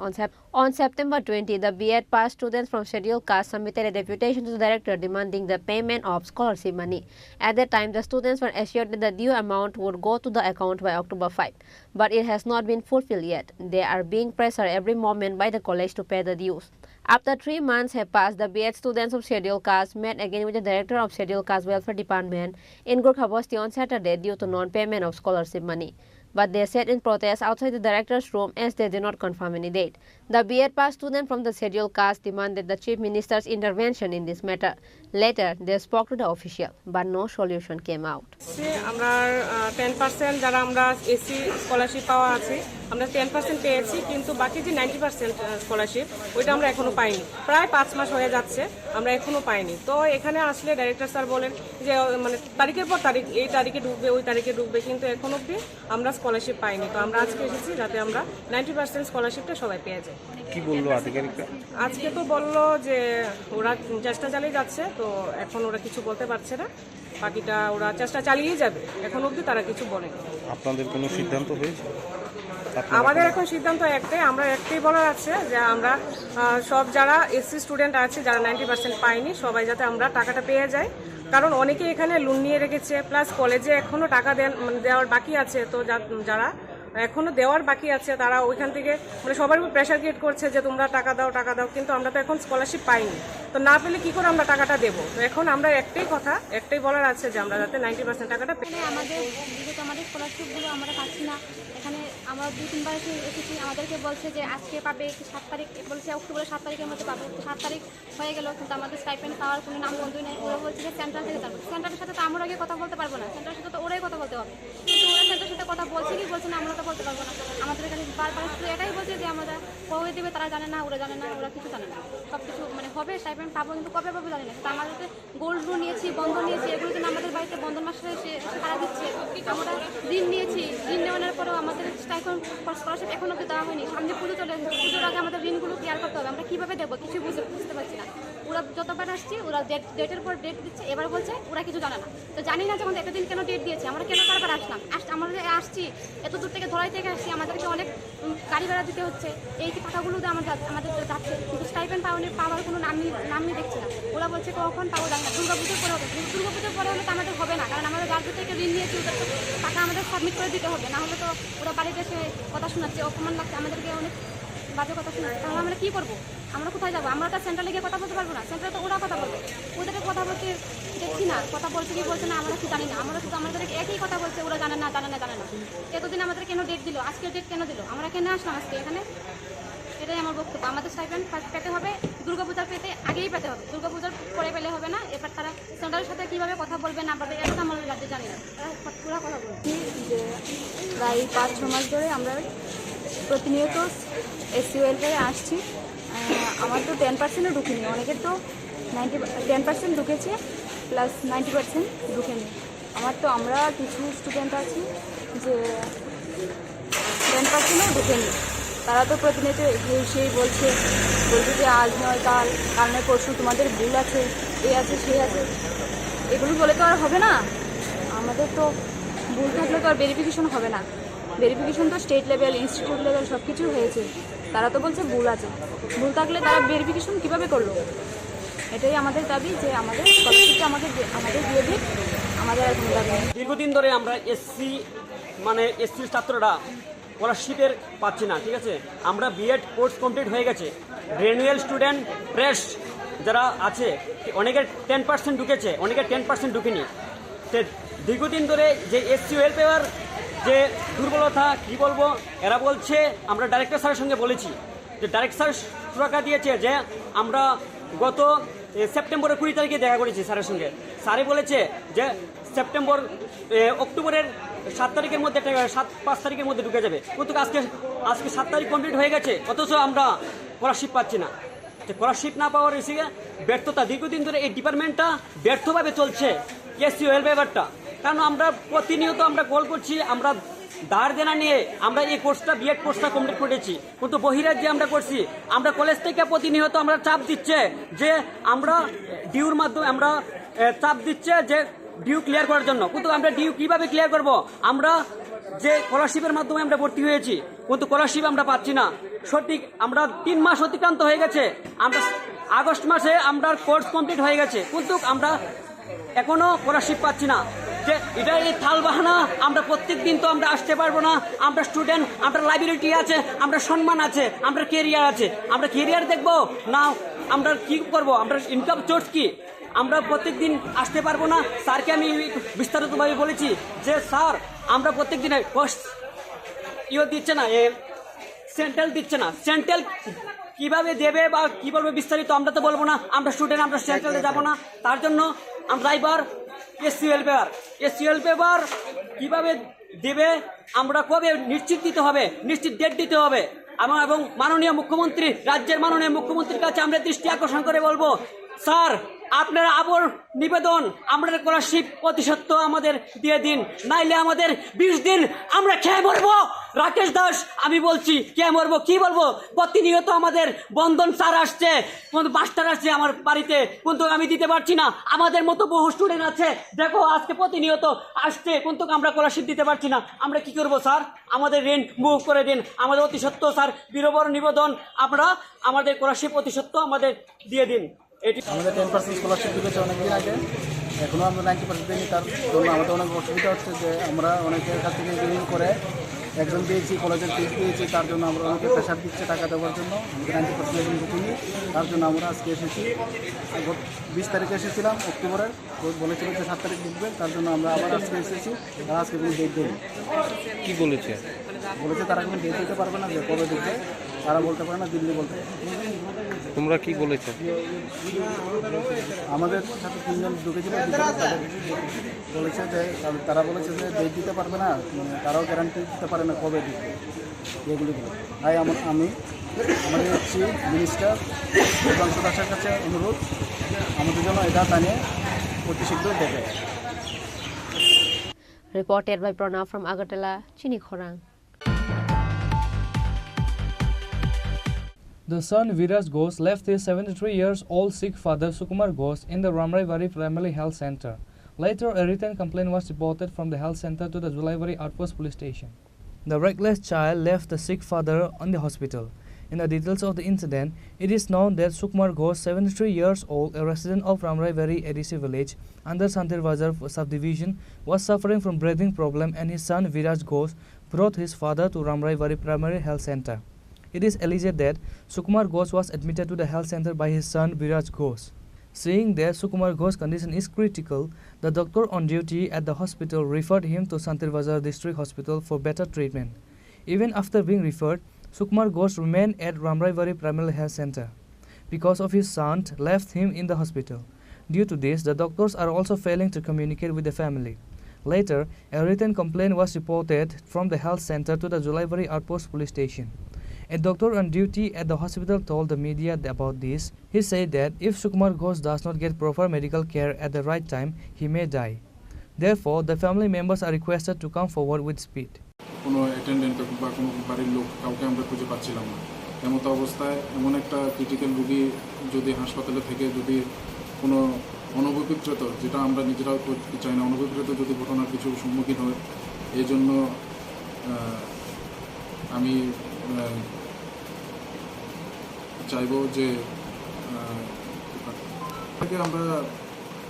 I: On September 20, the B.Ed Pass students from Scheduled Caste submitted a deputation to the director demanding the payment of scholarship money. At that time, the students were assured that the due amount would go to the account by October 5, but it has not been fulfilled yet. They are being pressured every moment by the college to pay the dues. After 3 months have passed, the B.Ed students of Scheduled Caste met again with the director of Scheduled Caste Welfare Department in Gurkhavasti on Saturday due to non-payment of scholarship money. But they sat in protest outside the director's room as they did not confirm any date. The B.Ed Pass student from the Scheduled Caste demanded the Chief Minister's intervention in this matter. Later, they spoke to the official, but no solution came out.
P: আমরা 10% যারা আমরা AC scholarship পাওয়া আছে আমরা 10% পেয়েছি, কিন্তু বাকি যে 90% স্কলারশিপ ওইটা আমরা এখনো পাইনি। প্রায় 5 মাস হয়ে যাচ্ছে আমরা এখনো পাইনি। তো এখানে আসলে ডাইরেক্টর স্যার বলেন যে তারিখের পর তারিখ, এই তারিখে ঢুকবে ওই তারিখে ঢুকবে, কিন্তু এখন অবধি আমরা স্কলারশিপ পাইনি। তো আমরা আজকে এসেছি যাতে আমরা 90% স্কলারশিপটা সবাই পেয়ে যাই।
Q: কি বললো আধিকারিকরা?
P: আজকে তো বললো যে ওরা চেষ্টা চালিয়ে যাচ্ছে, তো এখন ওরা কিছু বলতে পারছে না, বাকিটা ওরা চেষ্টা চালিয়ে যাবে। এখন অবধি তারা কিছু বলেনি।
Q: আপনাদের কোনো সিদ্ধান্ত হয়েছে?
P: আমাদের এখন সিদ্ধান্ত একটাই, আমরা একটাই বলার আছে যে আমরা সব যারা এসসি স্টুডেন্ট আছে যারা 90% পায়নি সবাই যাতে আমরা টাকাটা পেয়ে যাই, কারণ অনেকে এখানে লোন নিয়ে রেখেছে, প্লাস কলেজে এখনো টাকা দেওয়ার বাকি আছে। তো যারা এখনো দেওয়ার বাকি আছে তারা ওইখান থেকে সবার উপর প্রেশার ক্রিয়েট করছে যে তোমরা টাকা দাও, কিন্তু আমরা তো এখন স্কলারশিপ পাইনি, তো না পেলে কি করে আমরা টাকাটা দেবো। তো এখন আমরা একটাই বলার আছে যে আমরা যাতে 90% টাকাটা পেয়ে।
R: আমাদের স্কলারশিপগুলো আমরা পাচ্ছি না। এখানে আমরা 2-3 বার এসেছি, আমাদেরকে বলছে যে আজকে পাবে, 7 তারিখ বলছে, অক্টোবরের 7 তারিখের মধ্যে পাবে। 7 তারিখ হয়ে গেল, কিন্তু আমাদের স্টাইপেন্ড পাওয়ার কোনো নাম বন্ধু নেই। ওরা বলছে যে সেন্ট্রাল থেকে যাবো। সেন্ট্রালের সাথে তো আমরা আগে কথা বলতে পারবো না, সেন্ট্রালের সাথে তো ওরাই কথা বলতে হবে, কিন্তু ওরা সেন্ট্রালের সাথে কথা বলছে কি বলছে না আমরা তো বলতে পারবো না। আমাদের এখানে বারবার এটাই বলছে যে আমরা কবে দেবে তারা জানে না, ওরা জানে না, ওরা কিছু জানে না। সব কিছু হবে, স্টাইপেন্ড পাবো, কিন্তু কবে পাবো জানি না। কিন্তু আমাদের গোল্ড লোন নিয়েছি, বন্ধন নিয়েছি, এগুলো কিন্তু আমাদের বাড়িতে বন্ধন মাসে এসে তারা দিচ্ছে। আমরা ঋণ নিয়েছি, ঋণ নেওয়ার পরেও আমাদের স্টাইপেন্ড স্কলারশিপ এখনো অব্দি দেওয়া হয়নি। সামনে পুজো চলে এসেছে, পুজোর আগে আমাদের ঋণগুলো ক্লিয়ার করতে হবে। আমরা কীভাবে দেবো কিছু বুঝতে পারছি না। ওরা যতবার আসছি ওরা ডেটের পর ডেট দিচ্ছে, এবার বলছে ওরা কিছু জানে না। তো জানি না যখন এতদিন কেন ডেট দিয়েছে, আমরা কেন বারবার আসলাম, আমাদের আসছি এত দূর থেকে, ধরাই থেকে আসছি, আমাদেরকে অনেক গাড়ি ভাড়া দিতে হচ্ছে, এই টাকাগুলো আমাদের যাচ্ছে, কিন্তু স্টাইপেন্ড পাওয়ার কোনো নামই দেখছি না। ওরা বলছে কখন পাবো জানি না, দুর্গাপুজোর পরে হবে। কিন্তু দুর্গাপুজোর পরে হলে তো আমাদের হবে না, কারণ আমাদের রাজ্য থেকে ঋণ নিয়েছি, ওদের টাকা আমাদের সাবমিট করে দিতে হবে, না হলে তো ওরা বাড়িতে এসে কথা শোনাচ্ছে, অপমান লাগছে, আমাদেরকে অনেক বাজে কথা শুনে তাহলে আমরা কি করবো? আমরা কোথায় যাবো? আমরা তো সেন্ট্রালে গিয়ে কথা বলতে পারবো না, সেন্ট্রালে তো ওরা কথা বলবে। ওদেরকে কথা বলতে দেখছি না, কথা বলছে কি বলছে না আমরা কি জানি না। আমরা শুধু আমাদের একই কথা বলছে, ওরা জানে না। এতদিন আমাদের কেন ডেট দিল, আজকের ডেট কেন দিল? আমরা কেন আসলাম আজকে এখানে? এটাই আমার বক্তব্য। আমাদের স্টাইপেন্ড পেতে হবে, দুর্গাপূজার পেতে আগেই পেতে হবে, দুর্গাপূজার পরে পেলে হবে না। এবার তারা সেন্ট্রালের সাথে কীভাবে কথা বলবে না পারবে, এটা আমার রাজ্যে জানি না। তারা পুরো কথা বলবে
G: যে প্রায় 5-6 মাস ধরে আমরা প্রতিনিয়ত এসসি ওয়েলফেয়ারে আসছি। আমার তো 10%ও ঢুকেনি, অনেকের তো 10% ঢুকেছে প্লাস 90% ঢুকেনি। আমরা কিছু স্টুডেন্ট আছি যে 10%ও ঢুকেনি। তারা তো প্রতিনিয়ত সেই বলছে যে আজ নয় কাল, কাল নয় পরশু, তোমাদের ভুল আছে, এ আছে সে আছে। এগুলো বলে তো আর হবে না। আমাদের তো ভুল থাকলে তো আর ভেরিফিকেশন হবে না। ভেরিফিকেশন তো স্টেট লেভেল, ইনস্টিটিউট লেভেল সব কিছু হয়েছে। তারা তো বলছে ভুল আছে। ভুল থাকলে তারা ভেরিফিকেশন কীভাবে করলো? এটাই আমাদের দাবি যে আমাদের স্কলারশিপটা আমাদের দিয়ে দিক। আমাদের এখন দাবি
S: দীর্ঘদিন ধরে আমরা এসসি ছাত্ররা স্কলারশিপের পাচ্ছি না, ঠিক আছে। আমরা বিএড কোর্স কমপ্লিট হয়ে গেছে, রেনুয়াল স্টুডেন্ট ফ্রেশ যারা আছে অনেকের 10% ঢুকেছে, অনেকের 10% ঢুকেনি। দীর্ঘদিন ধরে যে এসসি ওয়েলফেয়ার যে দুর্বলতা কী বলবো, এরা বলছে, আমরা ডাইরেক্টর স্যারের সঙ্গে বলেছি যে ডাইরেক্টর স্যার সুরক্ষা দিয়েছে যে আমরা গত সেপ্টেম্বরের 20 তারিখে দেখা করেছি স্যারের সঙ্গে। স্যারে বলেছে যে অক্টোবরের 7 তারিখের মধ্যে 5 তারিখের মধ্যে ঢুকে যাবে, কিন্তু আজকে 7 তারিখ কমপ্লিট হয়ে গেছে, অথচ আমরা স্কলারশিপ পাচ্ছি না। স্কলারশিপ না পাওয়ার এসে ব্যর্থতা, দীর্ঘদিন ধরে এই ডিপার্টমেন্টটা ব্যর্থভাবে চলছে, এসসি ওয়েলফেয়ারটা। কারণ আমরা প্রতিনিয়ত আমরা কল করছি, আমরা ধার দেনা নিয়ে আমরা এই কোর্সটা বিএড কোর্সটা কমপ্লিট করেছি, কিন্তু বহিরাজ্যে আমরা করছি। আমরা কলেজ থেকে প্রতিনিয়ত আমরা চাপ দিচ্ছে যে আমরা ডিউর মাধ্যমে আমরা চাপ দিচ্ছে যে ডিউ ক্লিয়ার করার জন্য, কিন্তু আমরা ডিউ কিভাবে ক্লিয়ার করব? আমরা যে স্কলারশিপের মাধ্যমে আমরা ভর্তি হয়েছি, কিন্তু স্কলারশিপ আমরা পাচ্ছি না। সঠিক আমরা 3 মাস অতিক্রান্ত হয়ে গেছে, আমরা আগস্ট মাসে আমরা কোর্স কমপ্লিট হয়ে গেছে, কিন্তু আমরা এখনো স্কলারশিপ পাচ্ছি না। যে এটা এই থাল বাহানা, আমরা প্রত্যেক দিন তো আমরা আসতে পারবো না। আমরা স্টুডেন্ট, আমরা লাইবিলিটি আছে, আমরা সম্মান আছে, আমরা কেরিয়ার আছে, আমরা কেরিয়ার দেখবো না আমরা কি করব? আমরা ইনকাম সোর্স কি? আমরা প্রত্যেক দিন আসতে পারবো না। স্যারকে আমি বিস্তারিতভাবে বলেছি যে স্যার আমরা প্রত্যেক দিনে দিচ্ছে না, সেন্ট্রাল দিচ্ছে না। সেন্ট্রাল কিভাবে দেবে বা কি বলবে বিস্তারিত আমরা তো বলবো না। আমরা স্টুডেন্ট, আমরা সেন্ট্রালে যাবো না। তার জন্য আমরা এবার এসসি ওয়েলফেয়ার কিভাবে দেবে, আমরা কবে নিশ্চিত দিতে হবে, নিশ্চিত ডেট দিতে হবে। এবং মাননীয় মুখ্যমন্ত্রী, রাজ্যের মাননীয় মুখ্যমন্ত্রীর কাছে আমরা দৃষ্টি আকর্ষণ করে বলবো, স্যার আপনারা আবার নিবেদন, আমাদের স্কলারশিপ প্রতিশত আমাদের দিয়ে দিন, নাইলে আমাদের 20 দিন আমরা খেয়ে মরবো। রাকেশ দাস আমি বলছি, খেয়ে মরবো। কি বলবো? প্রতিনিয়ত আমাদের বন্ধন স্যার আসছে, মাস্টার আসছে আমার বাড়িতে, কিন্তু আমি দিতে পারছি না। আমাদের মতো বহু স্টুডেন্ট আছে, দেখো আজকে প্রতিনিয়ত আসছে, কিন্তু আমরা স্কলারশিপ দিতে পারছি না। আমরা কি করবো স্যার? আমাদের ঋণ মুভ করে দিন, আমাদের অতি সত্য স্যার বিরবর নিবেদন, আমরা আমাদের স্কলারশিপ অতি সত্য আমাদের দিয়ে দিন।
L: আমাদের 10% স্কলারশিপ ঢুকেছে অনেকদিন আগে, এখনও আমরা 90% দিইনি। তার জন্য আমাদের অনেক অসুবিধা হচ্ছে যে আমরা অনেকের কাছ থেকে ঋণ করে একজন দিয়েছি, কলেজের ফিস দিয়েছি, তার জন্য আমরা অনেকে প্রেশার দিচ্ছে টাকা দেওয়ার জন্য। আমাদের 90% ঋণ ঢুকিনি, তার জন্য আমরা আজকে এসেছি। 20 তারিখে এসেছিলাম অক্টোবরের, বলেছিল যে 7 তারিখ ঢুকবে, তার জন্য আমরা আবার আজকে এসেছি। তারা আজকে কোনো ডেট দেয়নি।
Q: কি বলেছে
L: তারা কোনো ডেট দিতে পারবে না যে কবে ঢুকবে, তারা বলতে পারে না, দিল্লি বলতে।
Q: তোমরা কি বলেছো?
L: আমাদের সাথে 3 জন ঢুকেছিল, বলেছে যে তারা বলেছে যে ডেট দিতে পারবে না, তারাও গ্যারান্টি দিতে পারে না কবে দিবে, এগুলি বলে। তাই আমি আমাদের চিফ মিনিস্টার দেবাংশু দাসের কাছে অনুরোধ, আমাদের জন্য এটা জানিয়ে অতি শীঘ্র দেবে।
I: Reported by Pranav from Agartala, Chini Khorang.
H: The son Viraj Ghosh left his 73-year-old Sikh father Sukumar Ghosh in the Ramraivari Primary Health Center. Later, a written complaint was reported from the health center to the Julaivari Outpost Police Station. The reckless child left the Sikh father in the hospital. In the details of the incident, it is known that Sukumar Ghosh, 73 years old, a resident of Ramraivari ADC village under Santir Bazar subdivision, was suffering from breathing problem, and his son Viraj Ghosh brought his father to Ramraivari Primary Health Center. It is alleged that Sukumar Ghosh was admitted to the health center by his son Viraj Ghosh. Seeing that Sukumar Ghosh's condition is critical, the doctor on duty at the hospital referred him to Santirbazar District Hospital for better treatment. Even after being referred, Sukumar Ghosh remained at Ramraivari Primary Health Center because of his son left him in the hospital. Due to this, the doctors are also failing to communicate with the family. Later, a written complaint was reported from the health center to the Julaivari Outpost Police Station. A doctor on duty at the hospital told the media about this. He said that if Sukumar Ghosh does not get proper medical care at the right time, he may die. Therefore, the family members are requested to come forward with speed.
T: কোনো attendant বা কোনো বাড়ির লোক কাউকে আমরা খুঁজে পাচ্ছিলাম না। এমত অবস্থায় এমন একটা ক্রিটিক্যাল রোগী যদি হাসপাতালে থেকে যদি কোনো অনভিপ্রেত, যেটা আমরা নিজেরাও করতে চাই না, অনভিপ্রেত যদি ঘটনার কিছু সম্মুখীন হয়, এই জন্য আমি চাইব যে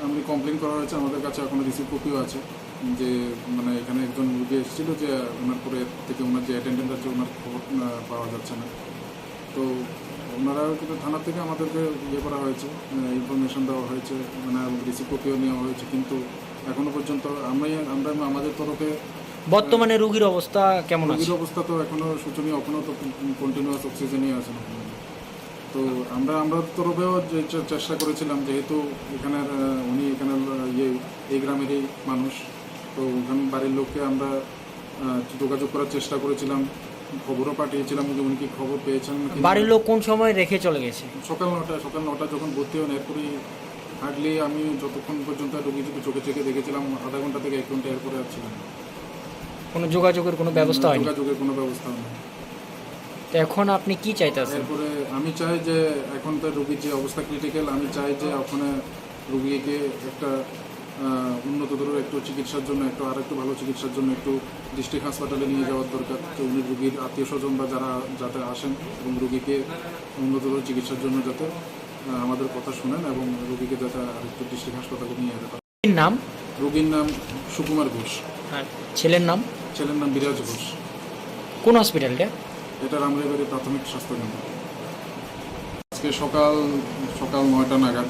T: আমি কমপ্লেন করা হয়েছে, আমাদের কাছে এখনো রিসিভ কপিও আছে, যে মানে এখানে একজন রুগী এসেছিল যে ওনার পরে থেকে ওনার যে অ্যাটেন্ডেন্ট আছে ওনার খবর পাওয়া যাচ্ছে না। তো ওনারা কিন্তু থানা থেকে আমাদেরকে ইয়ে করা হয়েছে, ইনফরমেশন দেওয়া হয়েছে, মানে রিসিভ কপিও নেওয়া হয়েছে, কিন্তু এখনো পর্যন্ত আমরা আমাদের তরফে
U: বর্তমানে রোগীর অবস্থা কেমন আছে?
T: রোগীর অবস্থা তো এখনো শোচনীয়, এখনো তো কন্টিনিউয়াস অক্সিজেনই আছে না। তো আমরা তরফেও চেষ্টা করেছিলাম, যেহেতু এখানের উনি এখানের এই গ্রামেরই মানুষ, তো ওখানে বাড়ির লোককে আমরা যোগাযোগ করার চেষ্টা করেছিলাম, খবরও পাঠিয়েছিলাম যে উনি কি খবর পেয়েছেন।
U: বাড়ির লোক কোন সময় রেখে চলে গেছে?
T: সকাল 9টা যখন ভর্তি হন, এরপরেই হার্ডলি আমি যতক্ষণ পর্যন্ত রোগীকে চোখে চোখে দেখেছিলাম, আধা ঘন্টা থেকে 1 ঘন্টা এরপরে আর ছিলাম।
U: কোনো যোগাযোগের কোনো ব্যবস্থা হয়নি?
T: যোগাযোগের কোনো ব্যবস্থা নেই।
U: তো এখন আপনি কি চাইতেছেন?
T: এরপরে আমি চাই যে এখন তো রোগীর যে অবস্থা ক্রিটিক্যাল, আমি চাই যে ওখানে রোগীকে একটা উন্নততর একটু চিকিৎসার জন্য, আরেকটু ভালো চিকিৎসার জন্য একটু ডিস্ট্রিক্ট হাসপাতালে নিয়ে যাওয়ার দরকার। তো উনি রোগীর আত্মীয় স্বজন বা যারা যাতে আসেন এবং রোগীকে উন্নততর চিকিৎসার জন্য যাতে আমাদের কথা শুনেন এবং রোগীকে যাতে আরেকটু ডিস্ট্রিক্ট হাসপাতালে নিয়ে যেতে পারেন।
U: নাম?
T: রোগীর নাম সুকুমার ঘোষ।
U: আর ছেলের নাম?
T: ছেলের নাম বিরাজ ঘোষ।
U: কোন হসপিটালটা?
T: এটা রামরাইবাড়ি প্রাথমিক স্বাস্থ্যকেন্দ্র। আজকে সকাল 9টা নাগাদ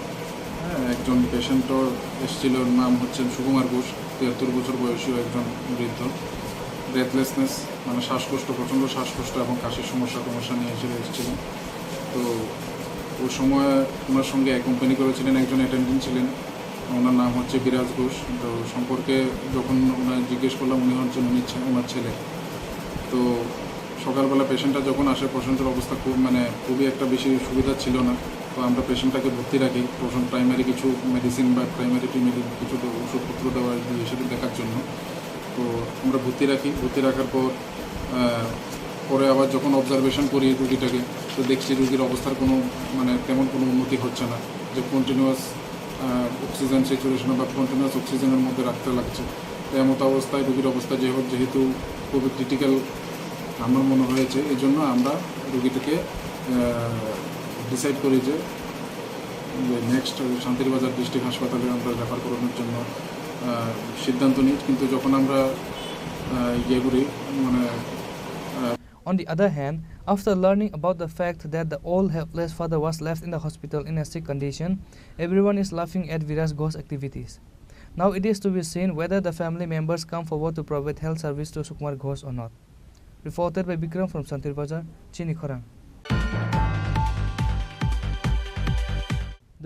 T: একজন পেশেন্টও এসেছিল, নাম হচ্ছেন সুকুমার ঘোষ, 73 বছর বয়সী একজন বৃদ্ধ। ব্রেথলেসনেস, মানে শ্বাসকষ্ট, প্রচণ্ড শ্বাসকষ্ট এবং কাশির সমস্যা নিয়ে এসেছিলেন। তো ওই সময় ওনার সঙ্গে অ্যাকম্পানি করেছিলেন একজন অ্যাটেন্ডেন্ট ছিলেন, ওনার নাম হচ্ছে বিরাজ ঘোষ। তো সম্পর্কে যখন ওনার জিজ্ঞেস করলাম, উনি হচ্ছেন ওনার ছেলে। তো সকালবেলা পেশেন্টটা যখন আসে, পেশেন্টের অবস্থা খুবই একটা বেশি সুবিধা ছিল না। তো আমরা পেশেন্টটাকে ভর্তি রাখি, প্রাইমারি কিছু মেডিসিন বা প্রাইমারি কিছু ওষুধপত্র দেওয়া হিসেবে দেখার জন্য। তো আমরা ভর্তি রাখার পরে আবার যখন অবজারভেশন করি রুগীটাকে, তো দেখছি রুগীর অবস্থার তেমন কোনো উন্নতি হচ্ছে না, যে কন্টিনিউয়াস অক্সিজেন স্যাচুরেশন বা কন্টিনিউয়াস অক্সিজেনের মধ্যে রাখতে লাগছে। তো এমতো অবস্থায় রুগীর অবস্থা যেহেতু খুবই ক্রিটিক্যাল আমার মনে হয়েছে, এই জন্য আমরা রুগীটাকে ডিসাইড করি যে নেক্সট শান্তিরবাজার ডিস্ট্রিক্ট হাসপাতালে আমরা রেফার করানোর জন্য সিদ্ধান্ত নিই। কিন্তু যখন আমরা করি
H: On the other hand, after learning about the fact that the old helpless father was left in the hospital in a sick condition, everyone is laughing at Viraj Ghosh's activities. Now it is to be seen whether the family members come forward to provide health service to Sukumar Ghosh or not. Reported by Bikram from Santirbazar, Chini Khorang.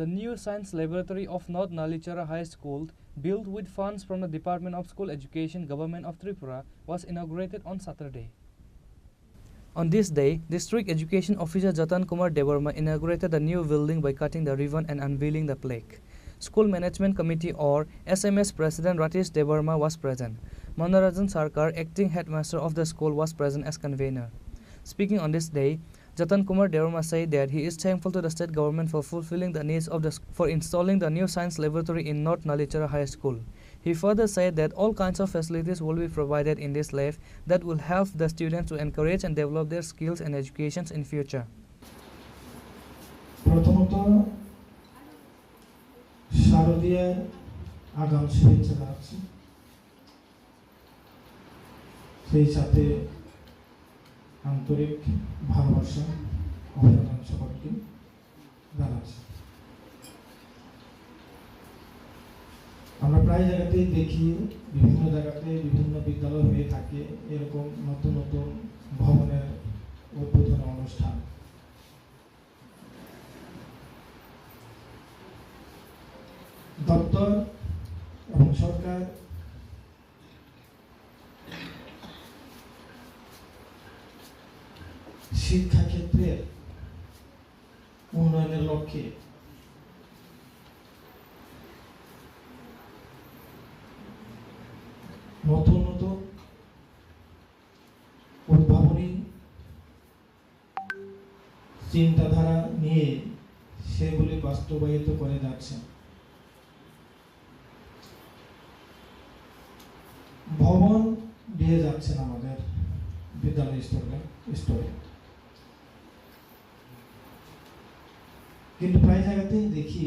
H: The new science laboratory of North Nalichara High School, built with funds from the Department of School Education, Government of Tripura, was inaugurated on Saturday. On this day, District Education Officer Jatan Kumar Devarma inaugurated the new building by cutting the ribbon and unveiling the plaque. School Management Committee or SMS President Ratish Devarma was present. Manarajan Sarkar, acting headmaster of the school, was present as convener. Speaking on this day, Jatan Kumar Devarma said that he is thankful to the state government for fulfilling the needs of for installing the new science laboratory in North Nalichara High School. He further said that all kinds of facilities will be provided in this lab that will help the students to encourage and develop their skills and educations in future.
V: প্রথমত শারদীয়ার আগাম শুভেচ্ছা জানাচ্ছি। সেই সাথে আন্তরিক ভালোবাসা অভিনন্দন সকলকে জানাচ্ছি। আমরা প্রায় জায়গাতেই দেখি, বিভিন্ন জায়গাতে বিভিন্ন বিদ্যালয় হয়ে থাকে এরকম নতুন নতুন ভবনের উদ্বোধনী অনুষ্ঠান। দপ্তর এবং সরকার শিক্ষা ক্ষেত্রের উন্নয়নের লক্ষ্যে নতুন নতুন উদ্ভাবনী চিন্তাধারা নিয়ে সেগুলি বাস্তবায়িত করে যাচ্ছে। ভবন দিয়ে যাচ্ছেন আমাদের বিদ্যালয় স্তরে, কিন্তু প্রায় জায়গাতেই দেখি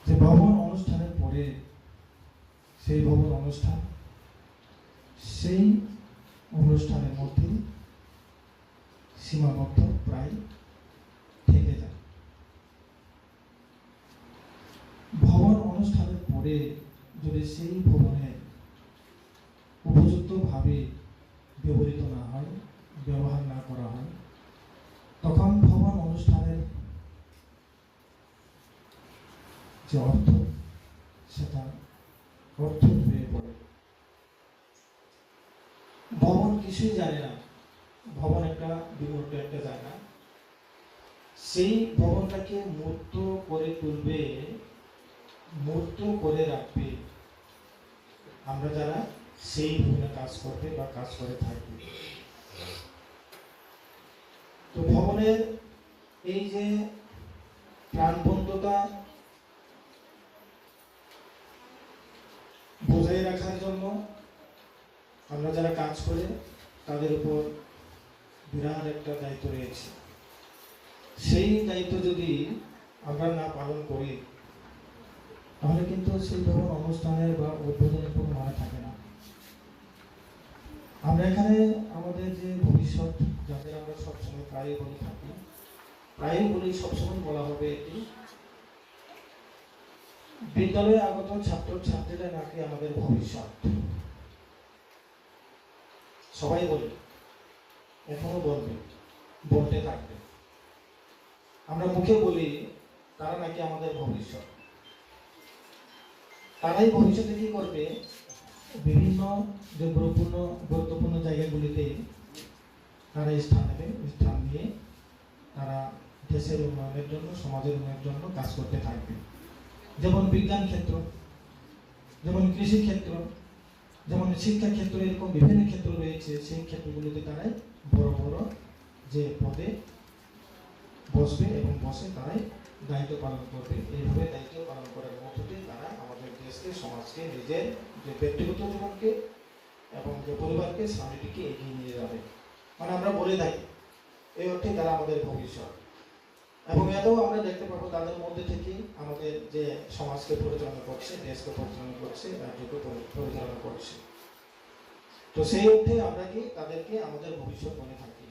V: যে ভবন অনুষ্ঠানের পরে সেই ভবন অনুষ্ঠান সেই অনুষ্ঠানের মধ্যে সীমাবদ্ধ প্রায় থেকে যায়। ভবন অনুষ্ঠানের পরে যদি সেই ভবনের উপযুক্তভাবে ব্যবহৃত না হয়, ব্যবহার না করা হয়, তখন ভবন অনুষ্ঠানের যে অর্থ সেটা অর্থ হয়ে পড়ে। ভবন কিছুই জানে না, ভবন একটা বিমূর্ত একটা জায়গা, সেই ভবনটাকে মূর্ত করে তুলবে, মূর্ত করে রাখবে আমরা যারা সেই ভবনে কাজ করবে বা কাজ করে থাকবে। তো ভবনের এই যে প্রাণবন্ততা বজায় রাখার জন্য আমরা যারা কাজ করে তাদের উপর বিরাট একটা দায়িত্ব রয়েছে। সেই দায়িত্ব যদি আমরা না পালন করি তাহলে কিন্তু সেই ভবন অনুষ্ঠানের বা উদ্বোধনের কোনো মানে থাকে না। আমরা এখানে আমাদের যে ভবিষ্যৎ, যাদের আমরা সবসময় প্রায়ই বলে থাকি, প্রায়ই বলি, সবসময় বলা হবে এটি, বিদ্যালয়ে আগত ছাত্র ছাত্রীরা নাকি আমাদের ভবিষ্যৎ। সবাই বলে, এখনো বলবে, বলতে থাকবে। আমরা মুখে বলি তারা নাকি আমাদের ভবিষ্যৎ। তারাই ভবিষ্যতে কি করবে, বিভিন্ন যে গুরুত্বপূর্ণ জায়গাগুলিতে তারা স্থান নেবে, স্থান নিয়ে তারা দেশের উন্নয়নের জন্য, সমাজের উন্নয়নের জন্য কাজ করতে থাকবে। যেমন বিজ্ঞান ক্ষেত্র, যেমন কৃষি ক্ষেত্র, যেমন শিক্ষা ক্ষেত্র, এরকম বিভিন্ন ক্ষেত্র রয়েছে। সেই ক্ষেত্রগুলিতে তারাই বড় বড় যে পদে বসবে এবং বসে তারাই দায়িত্ব পালন করবে। এইভাবে দায়িত্ব পালন করার মধ্য দিয়ে তারা আমাদের দেশকে, সমাজকে, নিজের যে ব্যক্তিগত জীবনকে এবং যে পরিবারকে, স্বামীটিকে এগিয়ে নিয়ে যাবে। মানে আমরা বলে থাকি এই অর্থে তারা আমাদের ভবিষ্যৎ। এবং এটাও আমরা দেখতে পাবো তাদের মধ্যে থেকে আমাদের যে সমাজকে পরিচালনা করছে, দেশকে পরিচালনা করছে, রাজ্যকে পরিচালনা করছে। তো সেই অর্থে আমরা কি তাদেরকে আমাদের ভবিষ্যৎ মনে থাকি।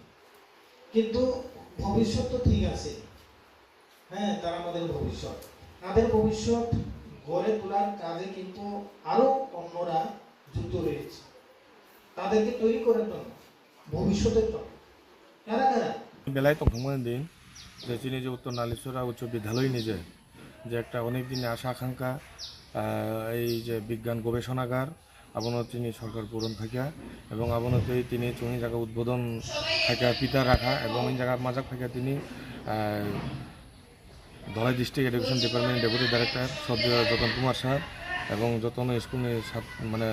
V: কিন্তু ভবিষ্যৎ তো ঠিক আছে, হ্যাঁ, তারা আমাদের ভবিষ্যৎ। তাদের ভবিষ্যৎ গড়ে তোলার কাজে কিন্তু আরো অন্যরা যুক্ত রয়েছে, তাদেরকে তৈরি করার জন্য, ভবিষ্যতের জন্য। কারা কারা?
A: বেলায় তো ভ্রমণের দিন যে চিনি যে উত্তর নালিশরা উচ্চ বিদ্যালয় নিজে যে একটা অনেক দিনে আশা আকাঙ্ক্ষা, এই যে বিজ্ঞান গবেষণাগার আবনত তিনি সরকার পূরণ থাকা এবং আবনতেই তিনি চুনি জায়গা উদ্বোধন থাকা পিতা রাখা এবং এই জায়গার মাজাক থাকা তিনি Dhalai district education department deputy director সদ্য যতন কুমার স্যার এবং যতন স্কুলের মানে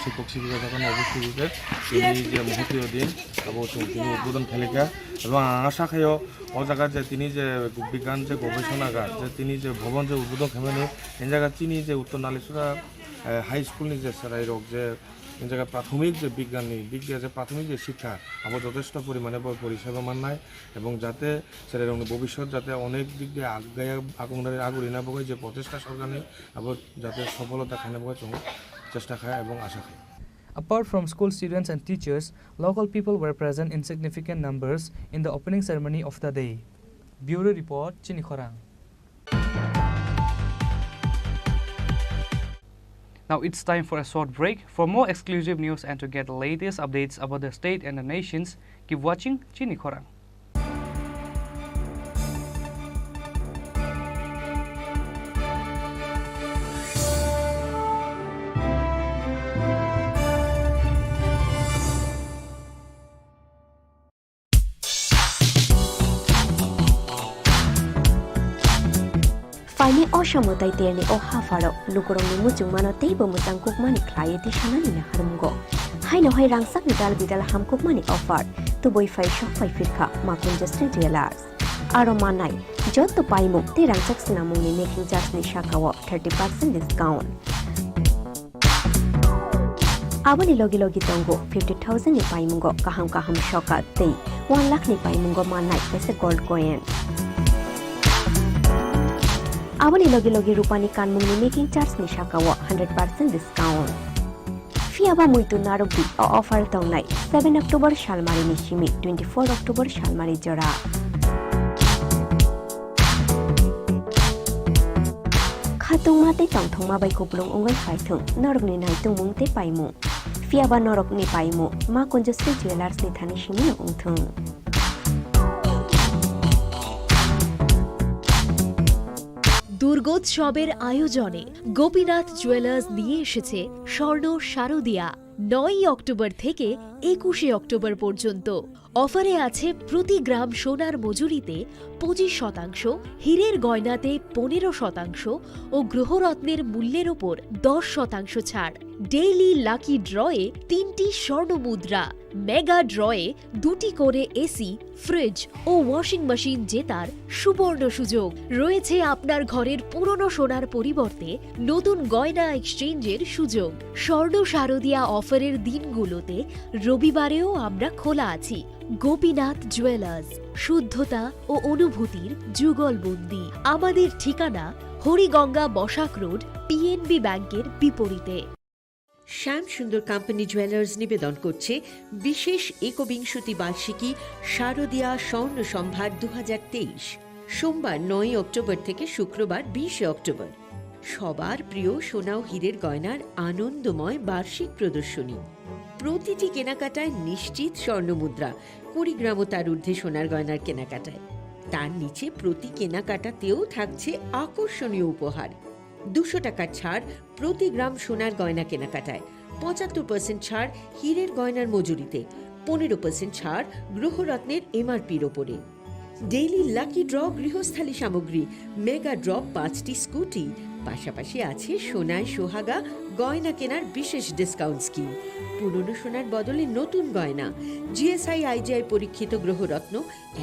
A: শিক্ষক শিক্ষিকা যখন উপস্থিতিতে তিনি যে মুহূর্তীয় দিন এবং তিনি উদ্বোধন খেলিকা এবং আশা খাইও ও জায়গায় যে তিনি যে বিজ্ঞান যে গবেষণাগার যে তিনি যে ভবন যে উদ্বোধন খেমেনি এই জায়গা চিনি যে উত্তর নালিশরা হাই স্কুলনি যে সেরাই রোগ যে এই জায়গায় প্রাথমিক যে বিজ্ঞান যে প্রাথমিক যে শিক্ষা আমার যথেষ্ট পরিমাণে পরিষেবা মান নাই এবং যাতে সেটা ভবিষ্যৎ যাতে অনেক দিক দিয়ে আগুরি না বগে যে প্রচেষ্টা সরকার নেই আবার যাতে সফলতা খানে বগে চেষ্টা খায় এবং আশা খায়।
H: Apart from school students and teachers, local people were present in significant numbers in the opening ceremony of the day. Bureau Report, Chini Khorang. Now it's time for a short break. For more exclusive news and to get the latest updates about the state and the nations, keep watching Chini Khorang.
B: Faini Oshamutai Tierney o Hafaro, Lukurong Mujumano Table Mutangkuk Mani Clienti Shanani Harungo. Haino Hairang Sakidal Bidal Hamkuk Mani offered to boy 5 shop 5 Firka, Makun just retailers. Aromanai, Jot to Paimu, Tirang Saxinamuni making just Nishakawa 30% discount. Abani Logi Logi Tongo 50,000 ni Paimungo, Kaham Kaham Shoka, Tay, 1 lakh ni Paimungo Manai, as a gold coin. Abani Logi Logi Rupani Kanmuni making charge ni Shakawa 100% discount. Fiaba Muito Narubi offer Tonai 7 October Shalmari Nishimi 24 October Shalmari Jora. Khatung Mate Tong Thongma by Kuplung Ungai Paitung, Norgni Naitung Mungte Paimu. Fiaba Norok ni Paimu, Ma Conjusted Jewelers ni Tanishimi Ungtung.
C: দুর্গোৎসবের আয়োজনে Gopinath jewellers নিয়ে এসেছে স্বর্ণ শারদিয়া 9 October থেকে 21 October পর্যন্ত। অফারে আছে প্রতি গ্রাম সোনার মজুরিতে 25%, হীরের গয়নাতে 15% ও গ্রহরত্নের মূল্যের ওপর 10% ছাড়। ডেইলি লাকি ড্রয়ে 3টি স্বর্ণ মুদ্রা, মেগা ড্রয়ে 2টি করে এসি, ফ্রিজ ও ওয়াশিং মেশিন জেতার সুবর্ণ সুযোগ রয়েছে। আপনার ঘরের পুরনো সোনার পরিবর্তে নতুন গয়না এক্সচেঞ্জের সুযোগ। স্বর্ণ শারদিয়া অফারের দিনগুলোতে রবিবারেও আমরা খোলা আছি। গোপীনাথ জুয়েলার্স, শুদ্ধতা ও অনুভূতির যুগলবন্দি। আমাদের ঠিকানা হরিগঙ্গা বসাক রোড, পিএনবি ব্যাংকের বিপরীতে।
V: শ্যাম সুন্দর কোম্পানি জুয়েলার্স নিবেদন করছে বিশেষ একবিংশতি বার্ষিকী শারদিয়া স্বর্ণ সম্ভার 2023, সোমবার 9 অক্টোবর থেকে শুক্রবার 20 অক্টোবর। সবার প্রিয় সোনা ও হীরের গয়নার আনন্দময় বার্ষিক প্রদর্শনী। প্রতিটি কেনাকাটায় নিশ্চিত স্বর্ণ মুদ্রা, 20 গ্রাম ও তার ঊর্ধ্বে সোনার গয়নার কেনাকাটায়। তার নিচে প্রতি কেনাকাটাতেও থাকছে আকর্ষণীয় উপহার। 200 টাকার ছাড় প্রতি গ্রাম সোনার গয়না কেনাকাটায়, 75% ছাড় হীরের গয়নার মজুরিতে, 15% ছাড় গ্রহরত্নের এমআরপির ওপরে। ডেইলি লাকি ড্র গৃহস্থালী সামগ্রী, মেগা ড্র 5টি স্কুটি, পাশাপাশি আছে সোনায় সোহাগা গয়না কেনার বিশেষ ডিসকাউন্ট স্কিম। পুরনো সোনার বদলে নতুন গয়না, জিএসআই আইজিআই পরীক্ষিত গ্রহরত্ন,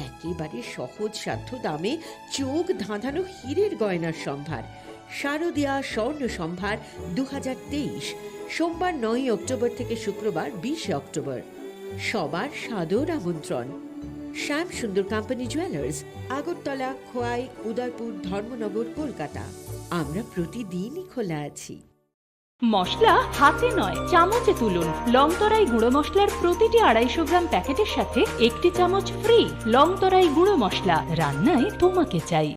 V: একেবারে সহজ সাধ্য দামে চোখ ধাঁধানো হীরের গয়নার সম্ভার। শারদিয়া স্বর্ণ সম্ভার 2023, সোমবার 9 অক্টোবর থেকে শুক্রবার 20 অক্টোবর। সবার সাদর আমন্ত্রণ। শ্যাম সুন্দর কোম্পানি জুয়েলার্স, আগরতলা, খোয়াই, উদয়পুর, ধর্মনগর, কলকাতা। আমরা প্রতিদিনই খোলা আছি।
W: মশলা হাতে নয় চামচে তুলুন। লংতরাই গুঁড়ো মশলার প্রতিটি 250 গ্রাম প্যাকেটের সাথে 1টি চামচ ফ্রি। লংতরাই গুঁড়ো মশলা, রান্নায় তোমাকে চাই।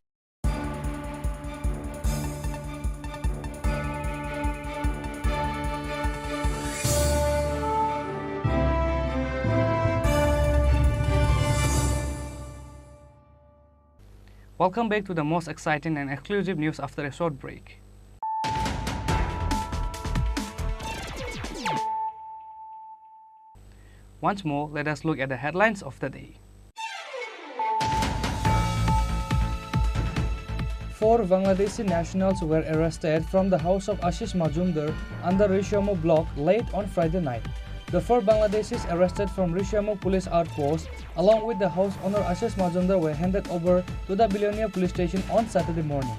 H: Welcome back to the most exciting and exclusive news after a short break. Once more, let us look at the headlines of the day. 4 Bangladeshi nationals were arrested from the house of Ashish Majumdar under Rishyamo block late on Friday night. The 4 Bangladeshis arrested from Rishyamo police outpost along with the house owner Ashish Majumdar were handed over to the Billionaire police station on Saturday morning.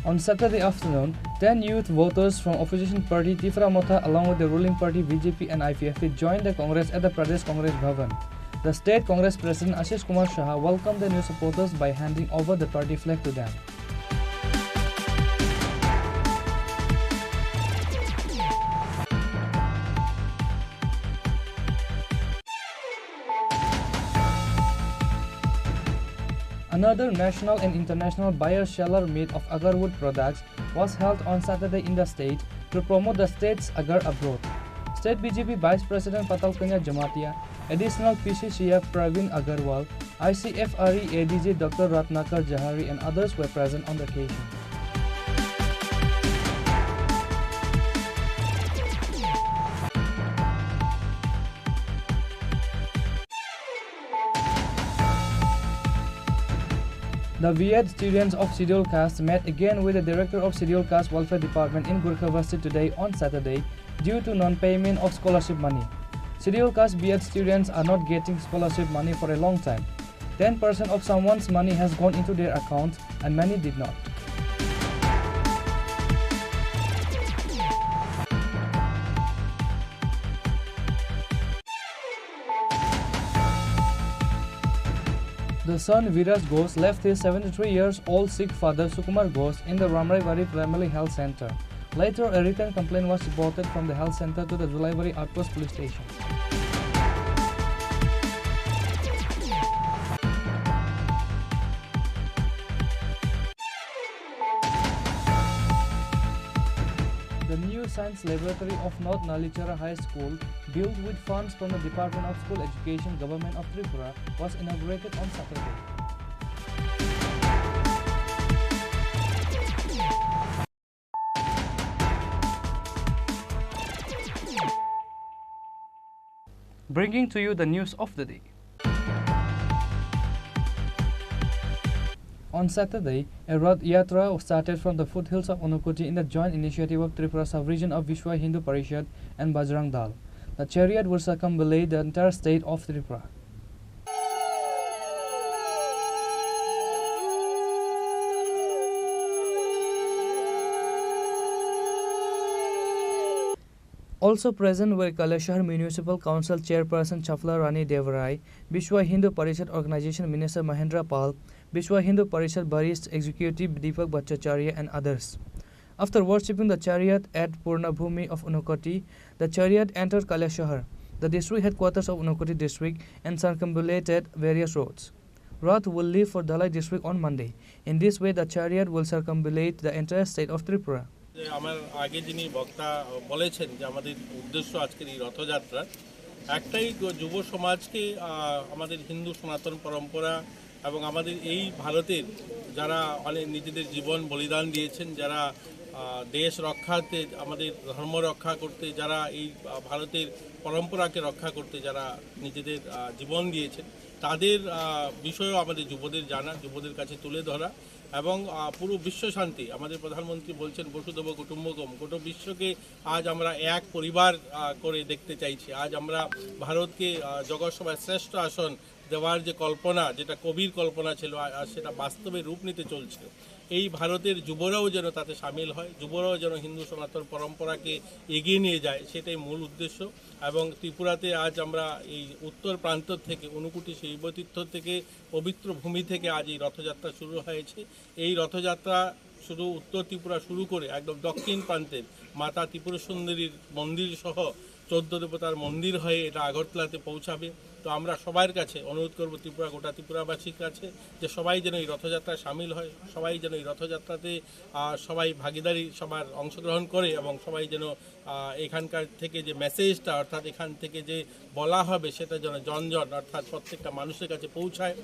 H: On Saturday afternoon, 10 youth voters from opposition party Tifra Motha along with the ruling party BJP and IPFP joined the Congress at the Pradesh Congress Bhavan. The State Congress President Ashish Kumar Shah welcomed the new supporters by handing over the party flag to them. Another national and international buyer-seller meet of agarwood products was held on Saturday in the state to promote the state's agar abroad. State BJP Vice President Patal Kanya Jamatia, additional PCCF Praveen Agarwal, ICFRE ADG Dr. Ratnakar Jahari and others were present on the occasion. The VED students of Scheduled Caste met again with the Director of Scheduled Caste Welfare Department in Gurkhavasti today on Saturday due to non-payment of scholarship money. Scheduled Caste VED students are not getting scholarship money for a long time. 10% of someone's money has gone into their account and many did not. The son Viraj Ghosh left his 73-year-old Sikh father Sukumar Ghosh in the Ramraivari Family Health Center. Later, a written complaint was reported from the health center to the Julaivari Outpost Police Station. The new science laboratory of North Nalichara High School, built with funds from the Department of School Education, Government of Tripura, was inaugurated on Saturday. Bringing to you the news of the day. On Saturday, a Rath Yatra started from the foothills of Unukoti in the joint initiative of Tripura Sub-Region of Vishwa Hindu Parishad and Bajrang Dal. The chariot will circumambulate the entire state of Tripura. Also present were Kalashahar Municipal Council Chairperson Chafla Rani Devarai, Vishwa Hindu Parishad Organization Minister Mahendra Pal, Vishwa Hindu Parishad Barist Executive Deepak Bhattacharya and others. After worshipping the chariot at Purnabhumi of Unukoti, the chariot entered Kalashahar, the district headquarters of Unukoti district, and circumambulated various roads. Rath will leave for Dhalai district on Monday. In this way, the chariot will circumambulate the entire state of Tripura.
D: আমার আগে যিনি বক্তা বলেছেন যে আমাদের উদ্দেশ্য আজকের এই রথযাত্রা একটাই যুব সমাজকে আমাদের হিন্দু সনাতন পরম্পরা এবং আমাদের এই ভারতের যারা অনেক নিজেদের জীবন বলিদান দিয়েছেন যারা দেশ রক্ষাতে আমাদের ধর্ম রক্ষা করতে যারা এই ভারতের পরম্পরাকে রক্ষা করতে যারা নিজেদের জীবন দিয়েছেন তাদের বিষয়েও আমাদের যুবদের জানা যুবদের কাছে তুলে ধরা এবং পুরো বিশ্ব শান্তি আমাদের প্রধানমন্ত্রী বলছেন বসুধৈব কুটুম্বকম গোটা বিশ্বকে আজ আমরা এক পরিবার করে দেখতে চাইছি আজ আমরা ভারতকে জগৎসভায় শ্রেষ্ঠ আসন দেওয়ার যে কল্পনা যেটা কবির কল্পনা ছিল সেটা বাস্তবে রূপ নিতে চলছে এই ভারতের যুবরাও যেন তাতে সামিল হয় যুবরাও যেন হিন্দু সনাতন পরম্পরাকে এগিয়ে নিয়ে যায় সেটাই মূল উদ্দেশ্য এবং ত্রিপুরাতে আজ আমরা এই উত্তর প্রান্ত থেকে অনুকুটি শৈবতীর্থ থেকে পবিত্র ভূমি থেকে আজ এই রথযাত্রা শুরু হয়েছে এই রথযাত্রা শুধু উত্তর ত্রিপুরা শুরু করে একদম দক্ষিণ প্রান্তের মাতা ত্রিপুরা সুন্দরীর মন্দির সহ 14 দেবতার মন্দির হয়ে এটা আগরতলাতে পৌঁছাবে তো আমরা সবার কাছে অনুরোধ করব ত্রিপুরা গোটা ত্রিপুরাবাসীর কাছে যে সবাই যেন এই রথযাত্রায় সামিল হয় সবাই যেন এই রথযাত্রাতে সবাই ভাগিদারি সবার অংশগ্রহণ করে এবং সবাই যেন এখানকার থেকে যে মেসেজটা অর্থাৎ এখান থেকে যে বলা হবে সেটা যেন জনজন অর্থাৎ প্রত্যেকটা মানুষের কাছে পৌঁছায়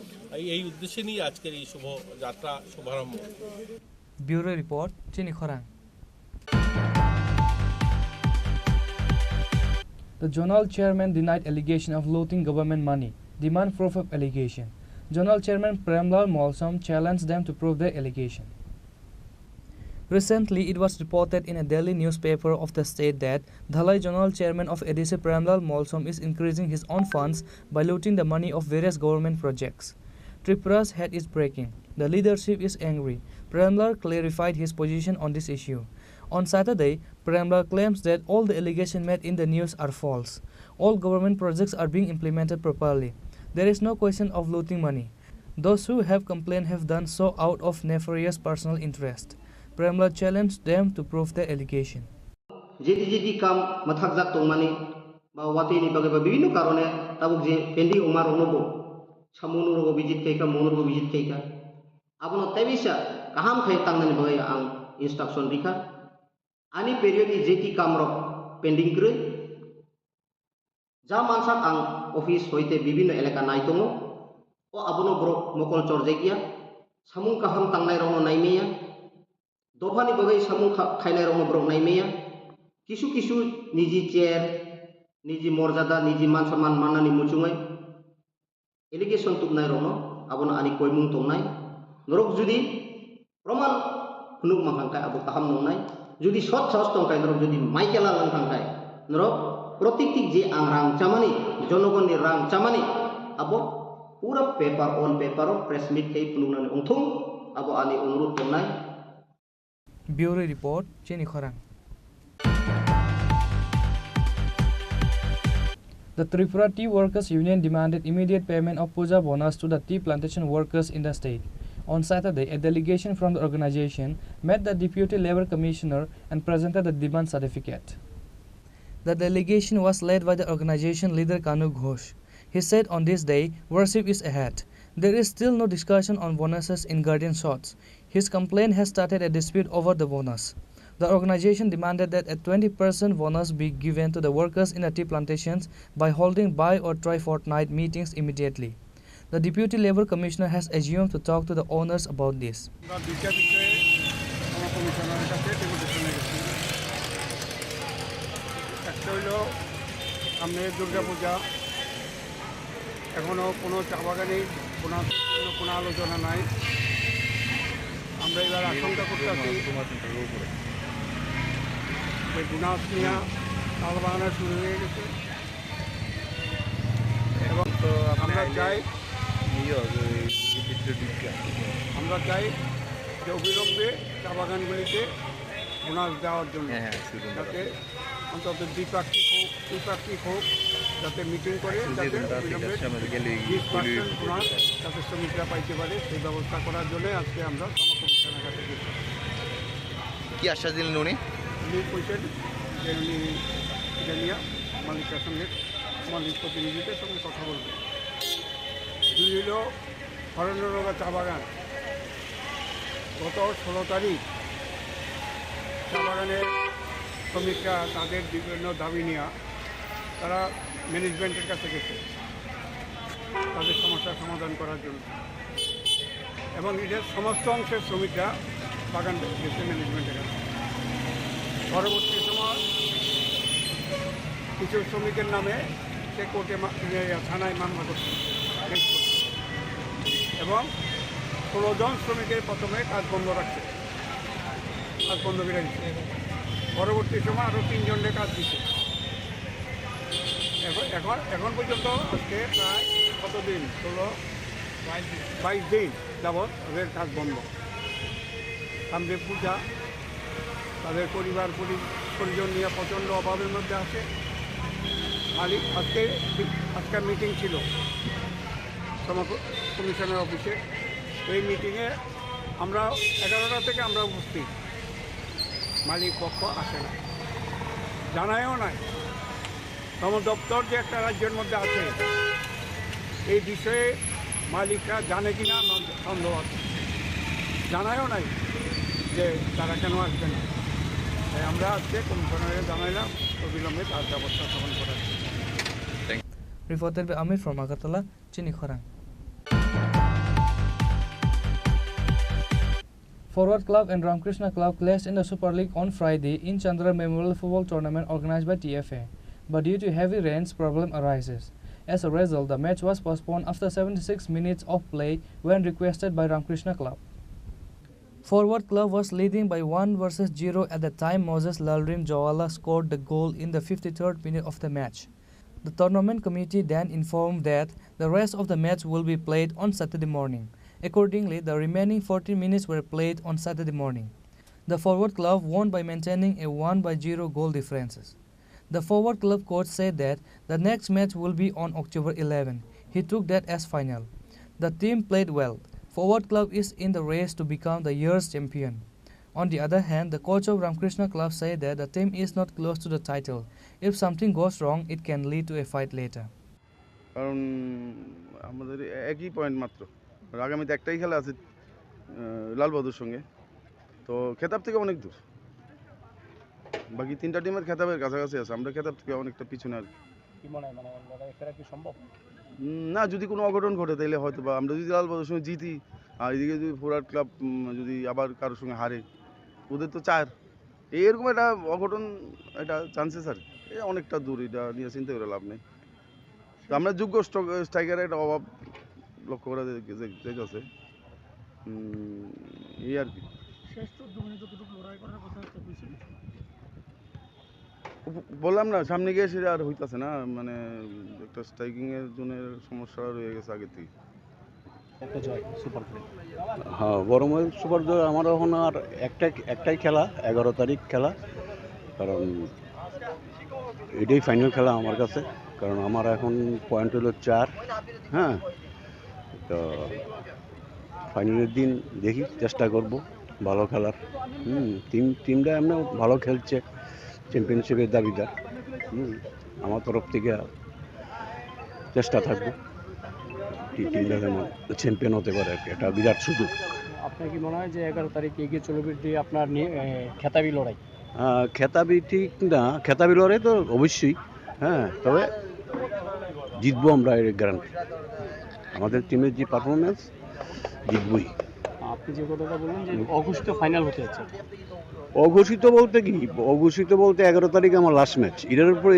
D: এই উদ্দেশ্যে নিয়ে আজকের এই শুভ যাত্রা শুভারম্ভ
H: ব্যুরো রিপোর্ট চিনি খরাং The Zonal Chairman denied allegation of looting government money, demand proof of allegation. Zonal Chairman Premlal Molsom challenged them to prove their allegation. Recently, it was reported in a daily newspaper of the state that Dhalai Zonal Chairman of ADC Premlal Molsom is increasing his own funds by looting the money of various government projects. Tripura's head is breaking. The leadership is angry. Premlal clarified his position on this issue. On Saturday, Premlal claims that all the allegations made in the news are false. All government projects are being implemented properly. There is no question of looting money. Those who have complained have done so out of nefarious personal interest. Premla challenged them to prove their allegation.
E: Jetty काम मथाक जाक तंगमानी बा वातेनि बागे बा विभिन्न कारणे Tabuk जे pending उमार ओनबो सामुनु रोगो visit कैका मोनु रोगो visit कैका आबनो तैबिसा काहाम खाय तांगनानि बागे आं इंस्ट्रक्शन रिखा आनी पेरियड जेटी काम रो पेंडिंग करे जा मानसा आं ऑफिस होइते विभिन्न एलाका नायतंगो ओ आबनो ब्रो मकल चरजेगिया सामुं काहाम तांगनाय रोनो नायमेया दफानि बागे सामुं खायनाय रोनो ब्रो नायमेया किसु किसु निजी चेयर निजी मर्यादा निजी मान सम्मान माननानि मुचुङै एलिगेशन तुबनाय रोनो आबनो आनि कोयमुं तंनाय नरक जुदि प्रमाण हुनुक माखांखाय आबो काहाम नंनाय जुदि सत साहस तंखाय नरक जुदि माइकेला लांखांखाय नरक प्रत्येक जे आं रां चामानि जनगणनि रां चामानि आबो पूरा paper on paper press meet कै फुनुनानि अंथुं आबो आनि अनुरोध तंनाय
H: Bureau Report, Chini Khorang. The Tripura Tea Workers Union demanded immediate payment of puja bonus to the tea plantation workers in the state. On Saturday, a delegation from the organization met the Deputy Labour Commissioner and presented the demand certificate. The delegation was led by the organization leader Kanu Ghosh. He said on this day, worship is ahead. There is still no discussion on bonuses in guardian shots. His complaint has started a dispute over the bonus. The organization demanded that a 20% bonus be given to the workers in the tea plantations by holding bi- or tri-fortnight meetings immediately. The Deputy Labour Commissioner has assumed to talk to the owners about this.
O: এখনো কোনো চা বাগানে কোনো আলোচনা নাই আমরা এবার আশঙ্কা করতেছি যে বোনাস নিয়ে চাল বাগানো শুরু হয়ে গেছে এবং আমরা চাই যে অবিলম্বে চা বাগানগুলিতে বোনাস দেওয়ার জন্য যাতে অন্তত দ্বিপাক্ষিক হোক যাতে মিটিং করে যাতে বোনাস যাতে শ্রমিকরা পাইতে পারে সেই ব্যবস্থা করার জন্য আজকে আমরা সমকমিশনের কাছে গেছি।
M: কি আশ্বাস দিলেন উনি?
O: উনি কইছেন যে উনি এটা নিয়ে মালিকের সঙ্গে মালিক প্রতিনিধিদের সঙ্গে কথা বলবেন। দুই হল হরেন্দ্রনগর চা বাগান গত 16 তারিখ চা বাগানের শ্রমিকরা তাদের বিভিন্ন দাবি নিয়ে তারা ম্যানেজমেন্টের কাছে গেছে তাদের সমস্যার সমাধান করার জন্য এবং এদের সমস্ত অংশের শ্রমিকরা বাগান গেছে ম্যানেজমেন্টের কাছে। পরবর্তী সময় কিছু শ্রমিকের নামে সে কোর্টে থানায় মামলা করছে এবং 16 জন শ্রমিকের প্রথমে কাজ বন্ধ রাখছে, কাজ বন্ধ করে দিচ্ছে। পরবর্তী সময় আরও 3 জনের কাজ দিচ্ছে। এখন পর্যন্ত আজকে প্রায় কতদিন 22 দিন যাবৎ ওদের কাজ বন্ধ। সামনে পূজা, তাদের পরিজন নিয়ে প্রচণ্ড অভাবের মধ্যে আছে। আজকের মিটিং ছিল কমিশনের অফিসে। এই মিটিংয়ে আমরা 11টা থেকে আমরা উপস্থিত, মালিক পক্ষ আসে না, জানায়ও নাই। শ্রম দপ্তর যে একটা রাজ্যের মধ্যে আছে এই বিষয়ে মালিকরা জানে কি না সন্দেহ আছে, জানায়ও নাই যে তারা কেন আসবে না। তাই আমরা আজকে কমিশনারে জানাইলাম অবিলম্বে তার ব্যবস্থা গ্রহণ করার।
H: Reported by Amir from Agartala, Chini Khorang. Forward Club and Ramkrishna Club clashed in the Super League on Friday in Chandra Memorial Football Tournament organized by TFA. But due to heavy rains, problem arises. As a result, the match was postponed after 76 minutes of play when requested by Ramkrishna Club. Forward Club was leading by 1-0 at the time Moses Lalrim Jawala scored the goal in the 53rd minute of the match. The tournament committee then informed that the rest of the match will be played on Saturday morning. Accordingly, the remaining 14 minutes were played on Saturday morning. The Forward Club won by maintaining a 1-0 goal differences. The Forward Club coach said that the next match will be on October 11. He took that as final. The team played well. Forward Club is in the race to become the year's champion. On the other hand, the coach of Ramkrishna Club said that the team is not close to the title. If something goes wrong, it can lead to a fight later.
F: কারণ আমাদের একই point মাত্র, আগামীতে একটাই খেলা আছে লালবাহাদুর সঙ্গে, তো খেতাব থেকে অনেক দূর। বাকি তিনটা টিমের খেতাবের কাছাকাছি আছে, আমরা খেতাব থেকে অনেকটা পিছনে আর
S: কি মনে হয়, মানে লড়াই ফেরা কি সম্ভব?
F: না, যদি কোনো অঘটন ঘটে তাইলে হয়তো বা আমরা যদি লালবাহাদুর সঙ্গে জিতি আর এদিকে যদি ফরওয়ার্ড ক্লাব যদি আবার কারোর সঙ্গে হারে, ওদের তো 4, এরকম একটা অঘটন, একটা চান্সেস আর অনেকটা দূর, এটা নিয়ে চিন্তা করে লাভ নেই। তো আমরা যোগ্য স্ট্রাইকারের একটা অভাব লক্ষ্য করা যাইতেছে, এই আর কি। বললাম না, সামনে গিয়ে সেটা আর হইতেছে না, মানে একটা স্ট্রাইকিংয়ের জন্য সমস্যা রয়ে গেছে আগে থেকে।
J: হ্যাঁ, বড়মাইল সুপার জয় আমার এখন আর একটাই খেলা, 11 তারিখ খেলা, কারণ এটাই ফাইনাল খেলা আমার কাছে, কারণ আমার এখন পয়েন্ট হলো 4। হ্যাঁ, তো ফাইনালের দিন দেখি, চেষ্টা করব ভালো খেলার। টিমটা এমনি ভালো খেলছে, চ্যাম্পিয়নশিপের দাবিদার। আমার তরফ থেকে চেষ্টা থাকবো টিমটা যেমন চ্যাম্পিয়ন হতে পারে, একটা বিরাট সুযোগ।
S: আপনার কি মনে হয় যে 11 তারিখে এগিয়ে চলবে আপনার খেতাবি লড়াই?
J: খেতাবি ঠিক না, খেতাবি লড়াই তো অবশ্যই, হ্যাঁ, তবে জিতবো আমরা, এর গ্যারান্টি। আমাদের টিমের যে পারফরমেন্স, জিতবই।
S: আপনি যে কথাটা বললেন যে অঘোষিত ফাইনাল হতে যাচ্ছে,
J: অঘোষিত বলতে কি, অঘোষিত বলতে 11 তারিখে আমার লাস্ট ম্যাচ, এটার উপরে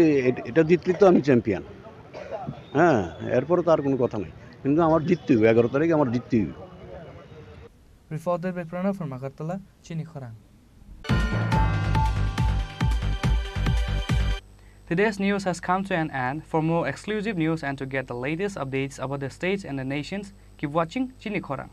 J: এটা জিতলে তো আমি চ্যাম্পিয়ন। হ্যাঁ, এরপরে তো আর কোনো কথা নেই, কিন্তু আমার জিততে হবে, 11 তারিখে আমার জিততে হবে।
H: Reported by Pranav from Agartala, Chini Khorang. Today's news has come to an end. For more exclusive news and to get the latest updates about the states and the nations, keep watching Chini Khorang.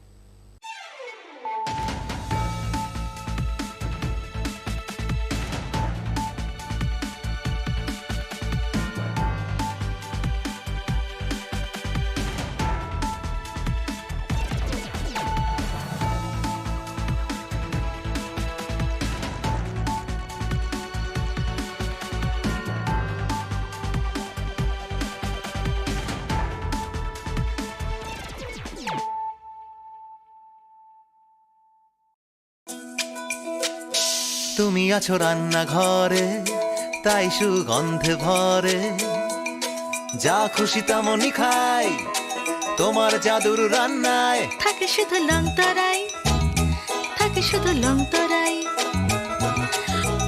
K: তুমি আছো রান্নাঘরে, তাই সুগন্ধে ভরে, যা খুশি তেমনই খাই, তোমার জাদুর রান্নায়
X: থাকে শুধু লং তরাই, থাকে শুধু লং তরাই।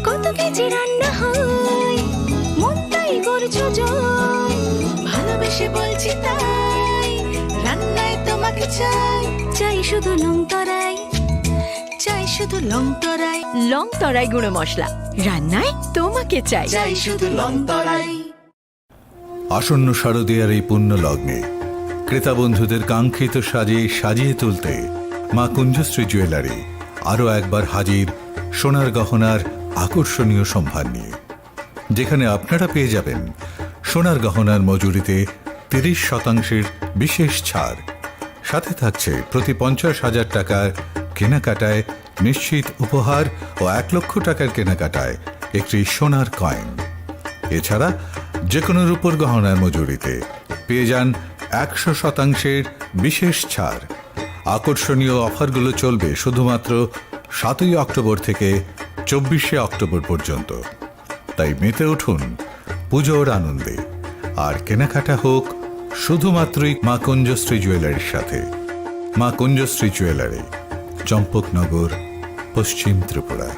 X: কত কেজি রান্না হয়, মন তাই করছো জয়, ভালোবেসে বলছি তাই, রান্নায় তোমাকে চাই, চাই শুধু লং তরাই, চাই শুধু লং তরাই। লং তরাই গুঁড়ো মশলা, রান্নায় তোমাকে চাই, চাই শুধু লং তরাই।
Y: আসন্ন শারদীয়ার এই পুণ্য লগ্নে ক্রেতা বন্ধুদের কাঙ্ক্ষিত সাজে সাজিয়ে তুলতে মা কুঞ্জশ্রী জুয়েলারি আরও একবার হাজির সোনার গহনার আকর্ষণীয় সম্ভার নিয়ে, যেখানে আপনারা পেয়ে যাবেন সোনার গহনার মজুরিতে 30% বিশেষ ছাড়, সাথে থাকছে প্রতি 50,000 টাকার কেনাকাটায় নিশ্চিত উপহার ও 1 লক্ষ টাকার কেনাকাটায় একটি সোনার কয়েন। এছাড়া যে কোনো রূপোর গহনার মজুরিতে পেয়ে যান 100% বিশেষ ছাড়। আকর্ষণীয় অফারগুলো চলবে শুধুমাত্র 7ই অক্টোবর থেকে 24শে অক্টোবর পর্যন্ত। তাই মেতে উঠুন পুজোর আনন্দে, আর কেনাকাটা হোক শুধুমাত্রই মা কুঞ্জশ্রী জুয়েলারির সাথে। মা কুঞ্জশ্রী জুয়েলারি, চম্পকনগর, পশ্চিম ত্রিপুরা।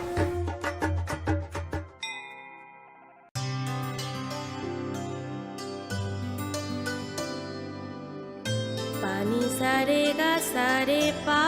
X: পানি সারে গা সারে পা